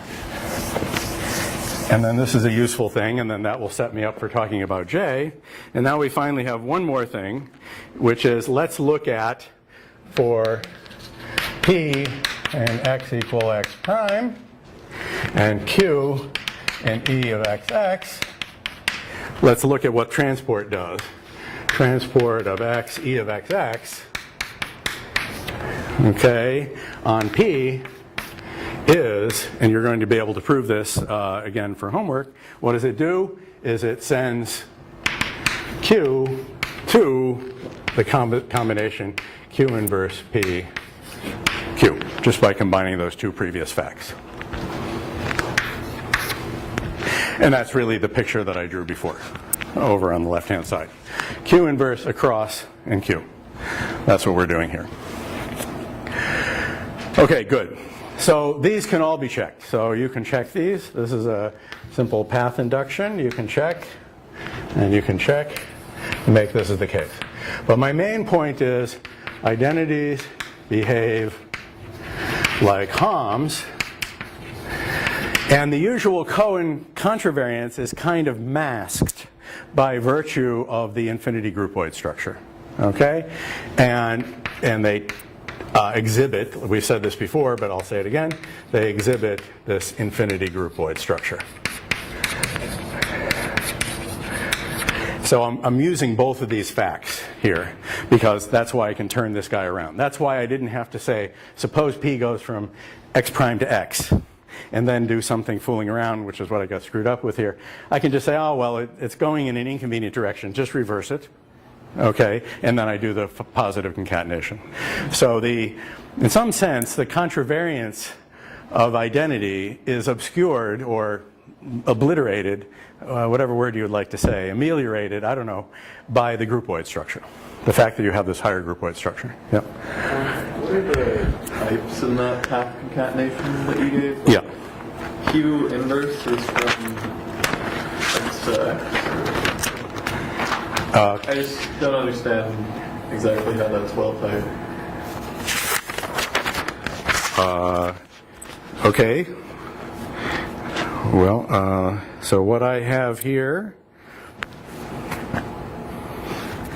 and then this is a useful thing, and then that will set me up for talking about J. And now we finally have one more thing, which is let's look at for P and x equal x prime, and Q and E of XX, let's look at what transport does. Transport of x, E of XX, okay, on P is, and you're going to be able to prove this again for homework, what does it do? Is it sends Q to the combination Q inverse P Q, just by combining those two previous facts. And that's really the picture that I drew before, over on the left-hand side. Q inverse across and Q. That's what we're doing here. Okay, good. So these can all be checked. So you can check these. This is a simple path induction. You can check, and you can check, and make this as the case. But my main point is identities behave like HOMs. And the usual Cohen contravariance is kind of masked by virtue of the infinity groupoid structure, okay? And they exhibit, we've said this before, but I'll say it again, they exhibit this infinity groupoid structure. So I'm using both of these facts here because that's why I can turn this guy around. That's why I didn't have to say, suppose P goes from x prime to x, and then do something fooling around, which is what I got screwed up with here. I can just say, oh, well, it's going in an inconvenient direction. Just reverse it, okay? And then I do the positive concatenation. So in some sense, the contravariance of identity is obscured or obliterated, whatever word you would like to say, ameliorated, I don't know, by the groupoid structure. The fact that you have this higher groupoid structure. Yep. What are the types in that path concatenation that you gave? Yeah. Q inverse is from x to x. I just don't understand exactly how that's well typed. Okay. Well, so what I have here,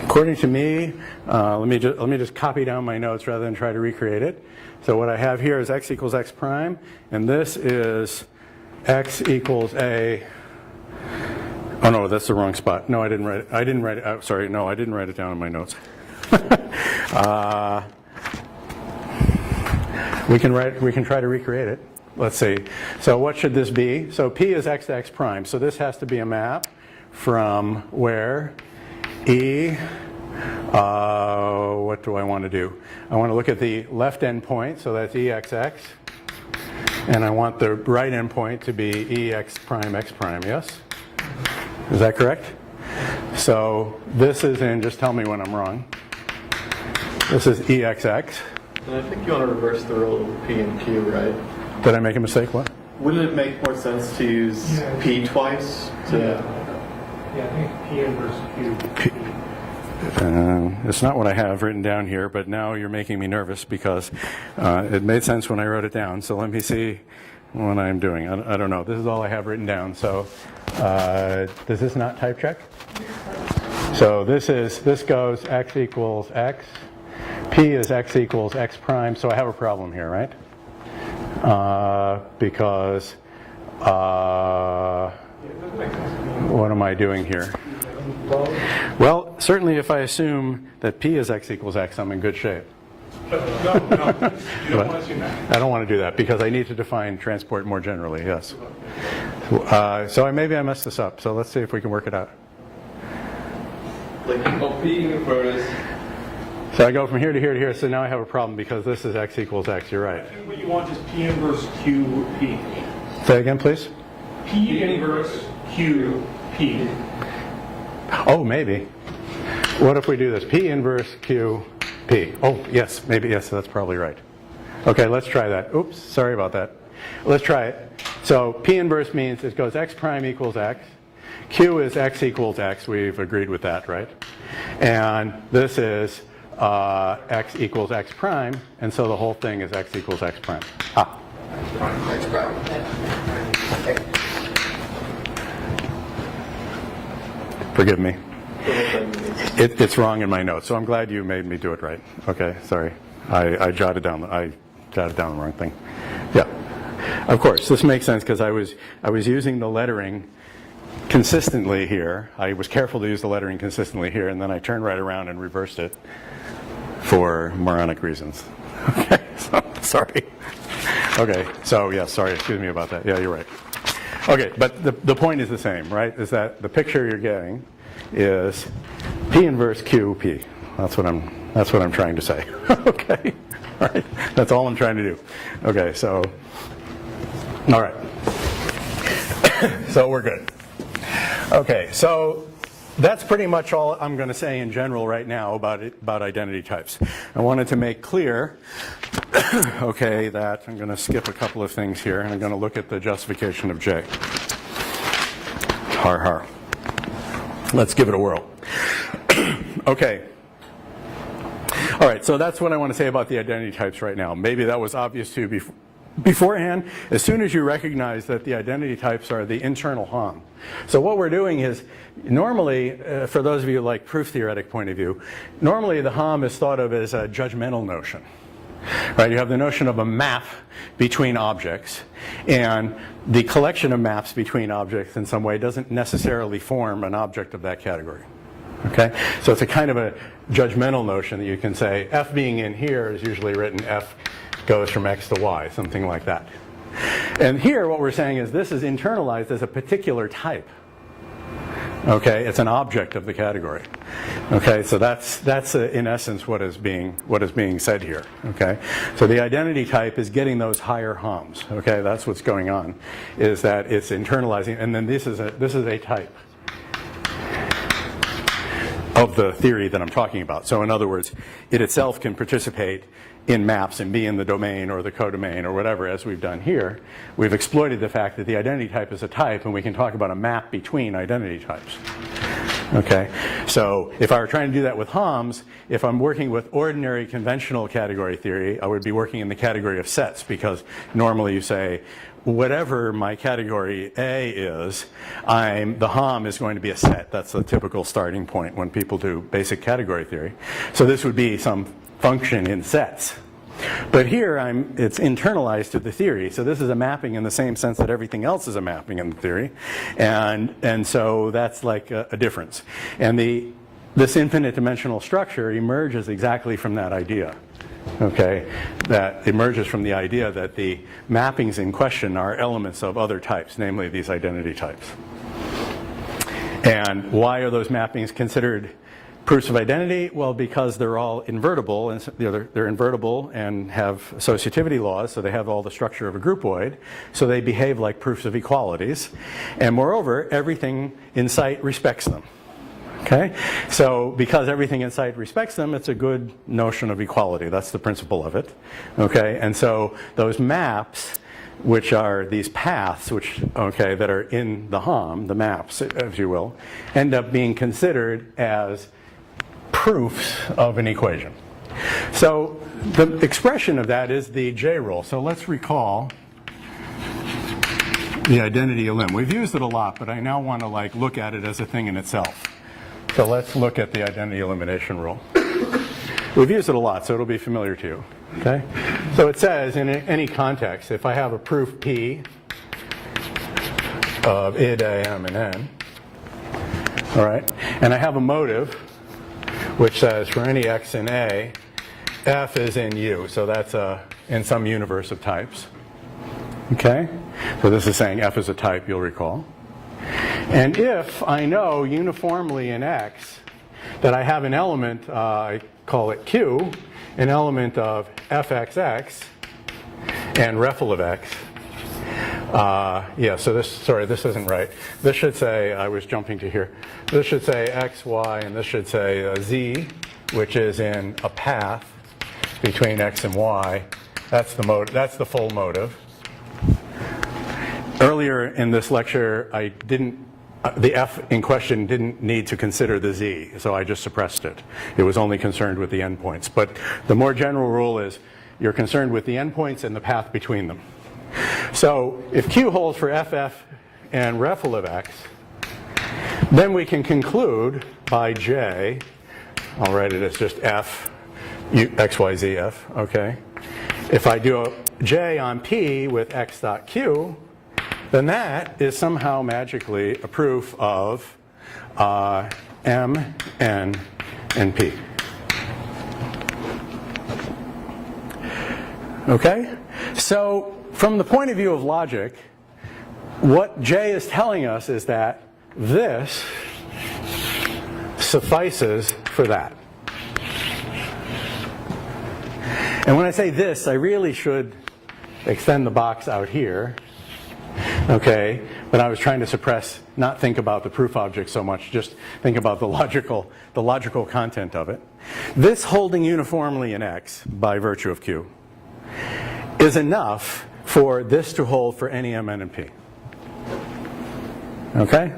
according to me, let me just copy down my notes rather than try to recreate it. So what I have here is x equals x prime, and this is x equals a. Oh no, that's the wrong spot. No, I didn't write it. I didn't write it. Oh, sorry, no, I didn't write it down in my notes. We can try to recreate it. Let's see. So what should this be? So P is x to x prime. So this has to be a map from where E. What do I want to do? I want to look at the left endpoint, so that's EXX. And I want the right endpoint to be EX prime x prime, yes? Is that correct? So this is in, just tell me when I'm wrong. This is EXX. And I think you want to reverse the role of P and Q, right? Did I make a mistake? What? Wouldn't it make more sense to use P twice? Yeah, I think P inverse Q. It's not what I have written down here, but now you're making me nervous because it made sense when I wrote it down. So let me see what I'm doing. I don't know. This is all I have written down. So does this not type check? So this goes x equals x. P is x equals x prime. So I have a problem here, right? Because What am I doing here? Well, certainly if I assume that P is x equals x, I'm in good shape. No, you don't want to assume that. I don't want to do that because I need to define transport more generally, yes. So maybe I messed this up, so let's see if we can work it out. Oh, P inverse. So I go from here to here to here, so now I have a problem because this is x equals x, you're right. And what you want is P inverse QP. Say again, please. P inverse QP. Oh, maybe. What if we do this? P inverse Q P. Oh, yes, maybe, yes, that's probably right. Okay, let's try that. Oops, sorry about that. Let's try it. So P inverse means it goes x prime equals x. Q is x equals x. We've agreed with that, right? And this is x equals x prime, and so the whole thing is x equals x prime. Ah. X prime. Forgive me. It's wrong in my notes, so I'm glad you made me do it right. Okay, sorry. I jotted down the wrong thing. Yeah. Of course, this makes sense because I was using the lettering consistently here. I was careful to use the lettering consistently here, and then I turned right around and reversed it for moronic reasons. Okay, so, sorry. Okay, so yeah, sorry, excuse me about that. Yeah, you're right. Okay, but the point is the same, right? Is that the picture you're getting is P inverse QP. That's what I'm trying to say. Okay, all right. That's all I'm trying to do. Okay, so all right. So we're good. Okay, so that's pretty much all I'm going to say in general right now about identity types. I wanted to make clear, okay, that I'm going to skip a couple of things here, and I'm going to look at the justification of J. Har har. Let's give it a whirl. Okay. All right, so that's what I want to say about the identity types right now. Maybe that was obvious to you beforehand. As soon as you recognize that the identity types are the internal HOM. So what we're doing is, normally, for those of you like proof theoretic point of view, normally the HOM is thought of as a judgmental notion. Right? You have the notion of a map between objects, and the collection of maps between objects in some way doesn't necessarily form an object of that category. Okay? So it's a kind of a judgmental notion that you can say F being in here is usually written F goes from X to Y, something like that. And here what we're saying is this is internalized as a particular type. Okay, it's an object of the category. Okay, so that's in essence what is being said here. Okay, so the identity type is getting those higher HOMs. Okay, that's what's going on, is that it's internalizing, and then this is a type of the theory that I'm talking about. So in other words, it itself can participate in maps and be in the domain or the codomain or whatever, as we've done here. We've exploited the fact that the identity type is a type, and we can talk about a map between identity types. Okay, so if I were trying to do that with HOMs, if I'm working with ordinary conventional category theory, I would be working in the category of sets, because normally you say, whatever my category A is, the HOM is going to be a set. That's the typical starting point when people do basic category theory. So this would be some function in sets. But here it's internalized to the theory. So this is a mapping in the same sense that everything else is a mapping in the theory. And so that's like a difference. And this infinite dimensional structure emerges exactly from that idea. Okay, that emerges from the idea that the mappings in question are elements of other types, namely these identity types. And why are those mappings considered proofs of identity? Well, because they're all invertible, and they're invertible and have associativity laws, so they have all the structure of a groupoid, so they behave like proofs of equalities. And moreover, everything in sight respects them. Okay? So because everything in sight respects them, it's a good notion of equality. That's the principle of it. Okay? And so those maps, which are these paths that are in the HOM, the maps, if you will, end up being considered as proofs of an equation. So the expression of that is the J rule. So let's recall the identity elim. We've used it a lot, but I now want to look at it as a thing in itself. So let's look at the identity elimination rule. We've used it a lot, so it'll be familiar to you. Okay? So it says in any context, if I have a proof P of id A, M, and N. All right, and I have a motive which says for any x in A, F is in U. So that's in some universe of types. Okay, so this is saying F is a type, you'll recall. And if I know uniformly in X that I have an element, I call it Q, an element of fxx and refl of x. So this isn't right. This should say, I was jumping to here. This should say x, y, and this should say z, which is in a path between x and y. That's the full motive. Earlier in this lecture, the f in question didn't need to consider the z, so I just suppressed it. It was only concerned with the endpoints. But the more general rule is you're concerned with the endpoints and the path between them. So if Q holds for ff and refl of x, then we can conclude by J, I'll write it as just f, x, y, z, f, okay? If I do a J on P with x dot Q, then that is somehow magically a proof of M, N, and P. Okay? So from the point of view of logic, what J is telling us is that this suffices for that. And when I say this, I really should extend the box out here. Okay, but I was trying to not think about the proof object so much, just think about the logical content of it. This holding uniformly in X by virtue of Q is enough for this to hold for any M, N, and P. Okay,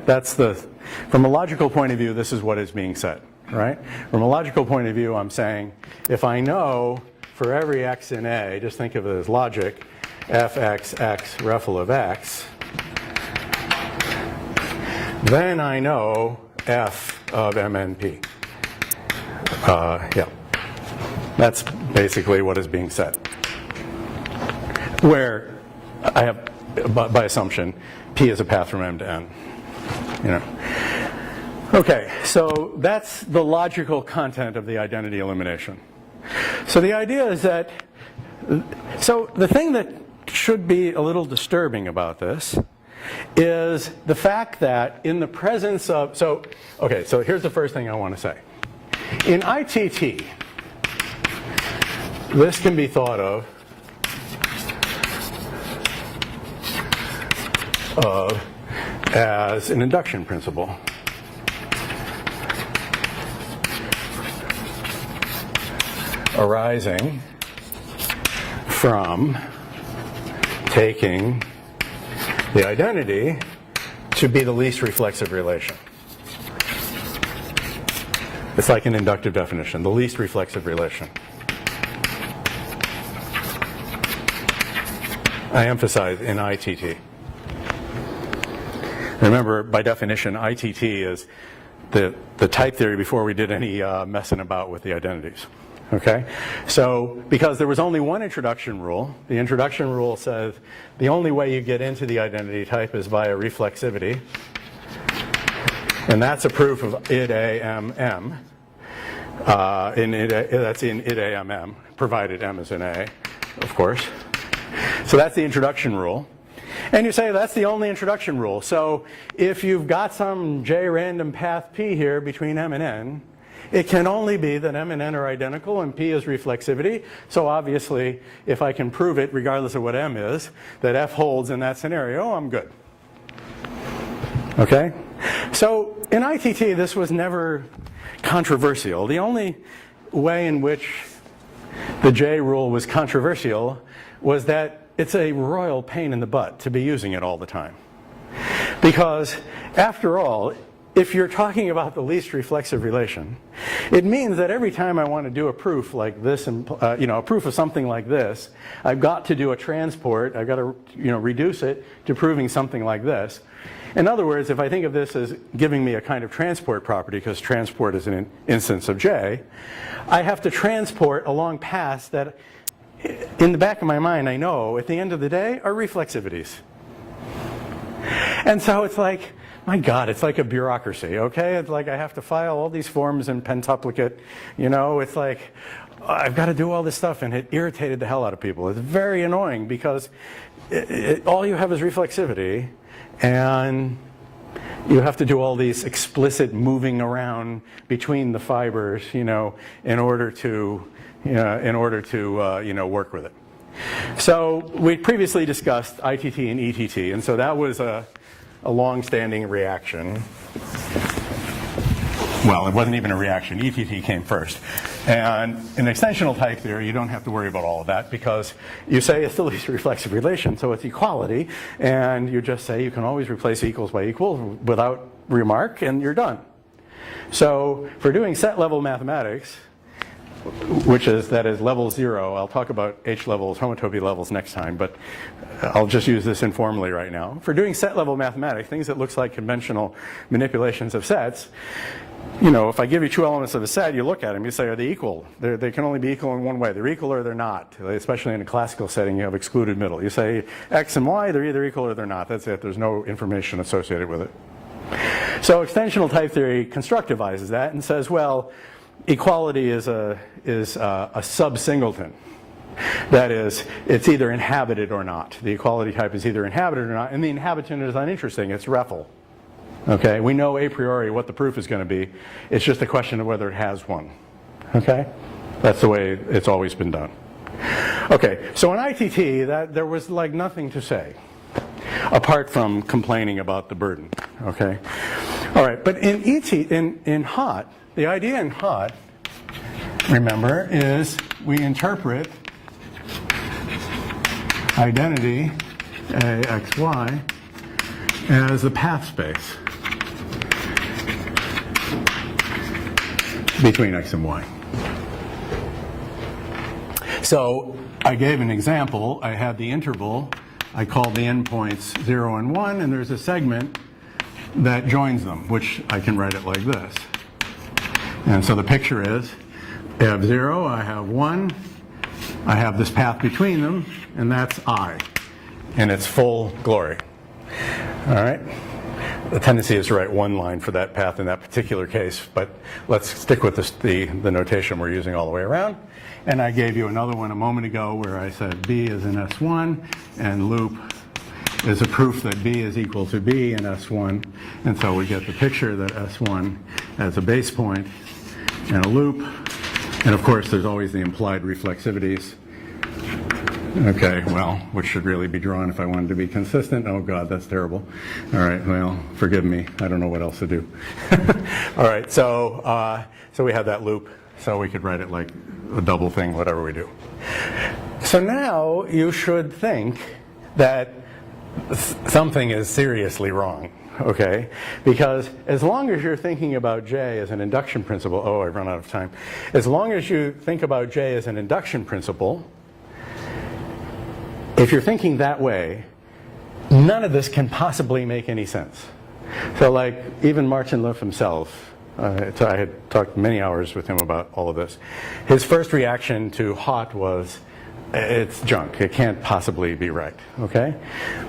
from a logical point of view, this is what is being said, right? From a logical point of view, I'm saying if I know for every X in A, just think of it as logic, fxx refl of x, then I know f of MNP. That's basically what is being said. Where I have, by assumption, P is a path from M to N. Okay, so that's the logical content of the identity elimination. So the idea is that, the thing that should be a little disturbing about this is the fact that in the presence of, so here's the first thing I want to say. In ITT, this can be thought of as an induction principle. Arising from taking the identity to be the least reflexive relation. It's like an inductive definition, the least reflexive relation. I emphasize in ITT. Remember, by definition, ITT is the type theory before we did any messing about with the identities. Okay? So, because there was only one introduction rule, the introduction rule says the only way you get into the identity type is via reflexivity. And that's a proof of id A, M, M. That's in id A, M, M, provided M is in A, of course. So that's the introduction rule. And you say that's the only introduction rule. So if you've got some J random path P here between M and N, it can only be that M and N are identical and P is reflexivity. So obviously, if I can prove it, regardless of what M is, that F holds in that scenario, I'm good. Okay? So in ITT, this was never controversial. The only way in which the J rule was controversial was that it's a royal pain in the butt to be using it all the time. Because, after all, if you're talking about the least reflexive relation, it means that every time I want to do a proof like this, a proof of something like this, I've got to do a transport. I've got to, reduce it to proving something like this. In other words, if I think of this as giving me a kind of transport property, because transport is an instance of J, I have to transport along paths that, in the back of my mind, I know at the end of the day are reflexivities. And so it's like, my God, it's like a bureaucracy, okay? It's like I have to file all these forms in pentuplicate, you know, it's like I've got to do all this stuff, and it irritated the hell out of people. It's very annoying because all you have is reflexivity, and you have to do all these explicit moving around between the fibers, you know, in order to work with it. So we previously discussed ITT and ETT, and so that was a long-standing reaction. Well, it wasn't even a reaction. ETT came first. And in extensional type theory, you don't have to worry about all of that because you say it's the least reflexive relation, so it's equality, and you just say you can always replace equals by equals without remark, and you're done. So for doing set-level mathematics, that is level 0. I'll talk about H levels, homotopy levels next time, but I'll just use this informally right now. For doing set-level mathematics, things that looks like conventional manipulations of sets, you know, if I give you two elements of a set, you look at them, you say, are they equal? They can only be equal in one way. They're equal or they're not. Especially in a classical setting, you have excluded middle. You say X and Y, they're either equal or they're not. That's it. There's no information associated with it. So extensional type theory constructivizes that and says, well, equality is a sub-singleton. That is, it's either inhabited or not. The equality type is either inhabited or not, and the inhabitant is uninteresting. It's REFL. Okay, we know a priori what the proof is going to be. It's just a question of whether it has one. Okay, that's the way it's always been done. Okay, so in ITT, there was like nothing to say apart from complaining about the burden. Okay, all right, but in HOTT, the idea in HOTT, remember, is we interpret identity AXY as a path space between X and Y. So I gave an example. I had the interval. I called the endpoints 0 and 1, and there's a segment that joins them, which I can write it like this. And so the picture is, I have 0, I have 1, I have this path between them, and that's I in its full glory. All right? The tendency is to write one line for that path in that particular case, but let's stick with the notation we're using all the way around. And I gave you another one a moment ago where I said B is in S1, and loop is a proof that B is equal to B in S1. And so we get the picture that S1 has a base point and a loop. And of course, there's always the implied reflexivities. Okay, well, which should really be drawn if I wanted to be consistent. Oh God, that's terrible. All right, well, forgive me. I don't know what else to do. All right, so we have that loop. So we could write it like a double thing, whatever we do. So now you should think that something is seriously wrong, okay? Because as long as you're thinking about J as an induction principle, oh, I've run out of time. As long as you think about J as an induction principle, if you're thinking that way, none of this can possibly make any sense. So like even Martin Luff himself, I had talked many hours with him about all of this. His first reaction to HOTT was, it's junk. It can't possibly be right. Okay?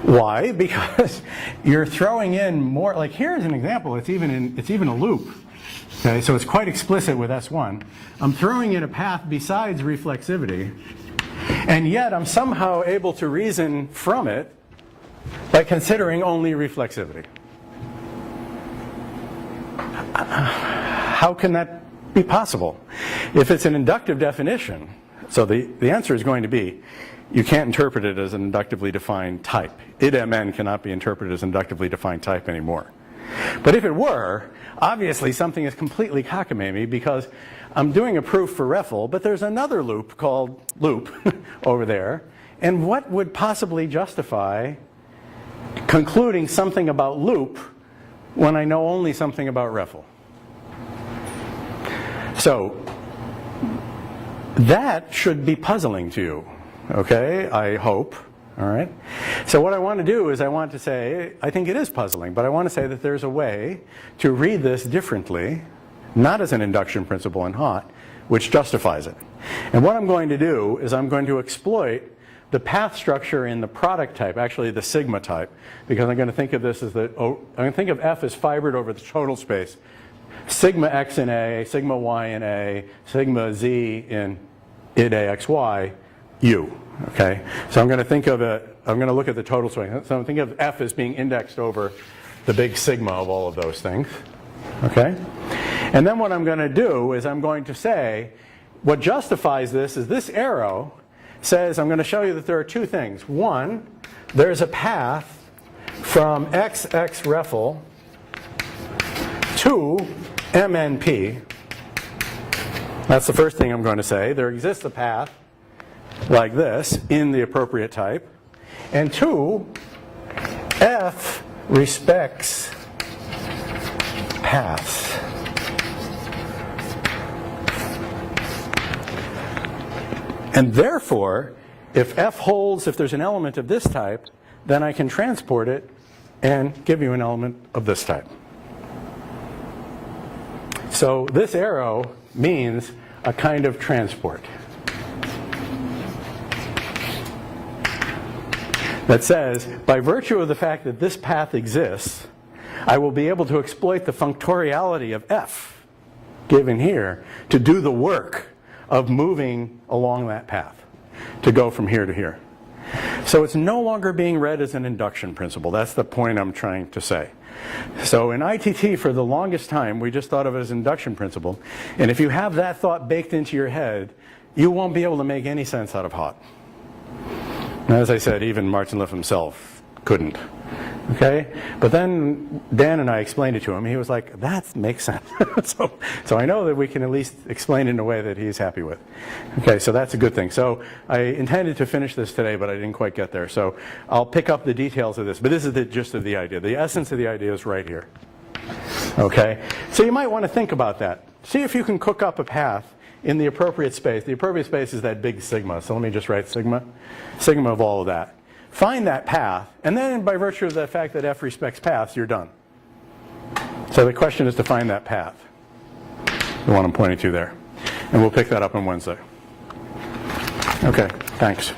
Why? Because you're throwing in more. Like here's an example. It's even a loop. Okay, so it's quite explicit with S1. I'm throwing in a path besides reflexivity, and yet I'm somehow able to reason from it by considering only reflexivity. How can that be possible? If it's an inductive definition, so the answer is going to be, you can't interpret it as an inductively defined type. IDMN cannot be interpreted as inductively defined type anymore. But if it were, obviously something is completely cockamamie because I'm doing a proof for REFL, but there's another loop called loop over there. And what would possibly justify concluding something about loop when I know only something about REFL? So that should be puzzling to you, okay? I hope, all right? So what I want to do is I want to say, I think it is puzzling, but I want to say that there's a way to read this differently, not as an induction principle in HOTT, which justifies it. And what I'm going to do is I'm going to exploit the path structure in the product type, actually the sigma type, because I'm going to think of this as I'm going to think of F as fibered over the total space. Sigma x in A, sigma y in A, sigma z in id A x y, U. Okay, so I'm going to think of it. I'm going to look at the total space. So I'm thinking of F as being indexed over the big sigma of all of those things. Okay, and then what I'm going to do is I'm going to say what justifies this is this arrow says I'm going to show you that there are two things. One, there's a path from XX refl to MNP. That's the first thing I'm going to say. There exists a path like this in the appropriate type. And two, F respects paths. And therefore, if F holds, if there's an element of this type, then I can transport it and give you an element of this type. So this arrow means a kind of transport that says, by virtue of the fact that this path exists, I will be able to exploit the functoriality of F, given here, to do the work of moving along that path, to go from here to here. So it's no longer being read as an induction principle. That's the point I'm trying to say. So in ITT, for the longest time, we just thought of it as induction principle. And if you have that thought baked into your head, you won't be able to make any sense out of HOTT. And as I said, even Martin Liff himself couldn't. Okay? But then Dan and I explained it to him. He was like, that makes sense. so I know that we can at least explain it in a way that he's happy with. Okay, so that's a good thing. So I intended to finish this today, but I didn't quite get there. So I'll pick up the details of this. But this is the gist of the idea. The essence of the idea is right here. Okay? So you might want to think about that. See if you can cook up a path in the appropriate space. The appropriate space is that big sigma. So let me just write sigma. Sigma of all of that. Find that path, and then by virtue of the fact that F respects paths, you're done. So the question is to find that path, the one I'm pointing to there. And we'll pick that up on Wednesday. Okay, thanks.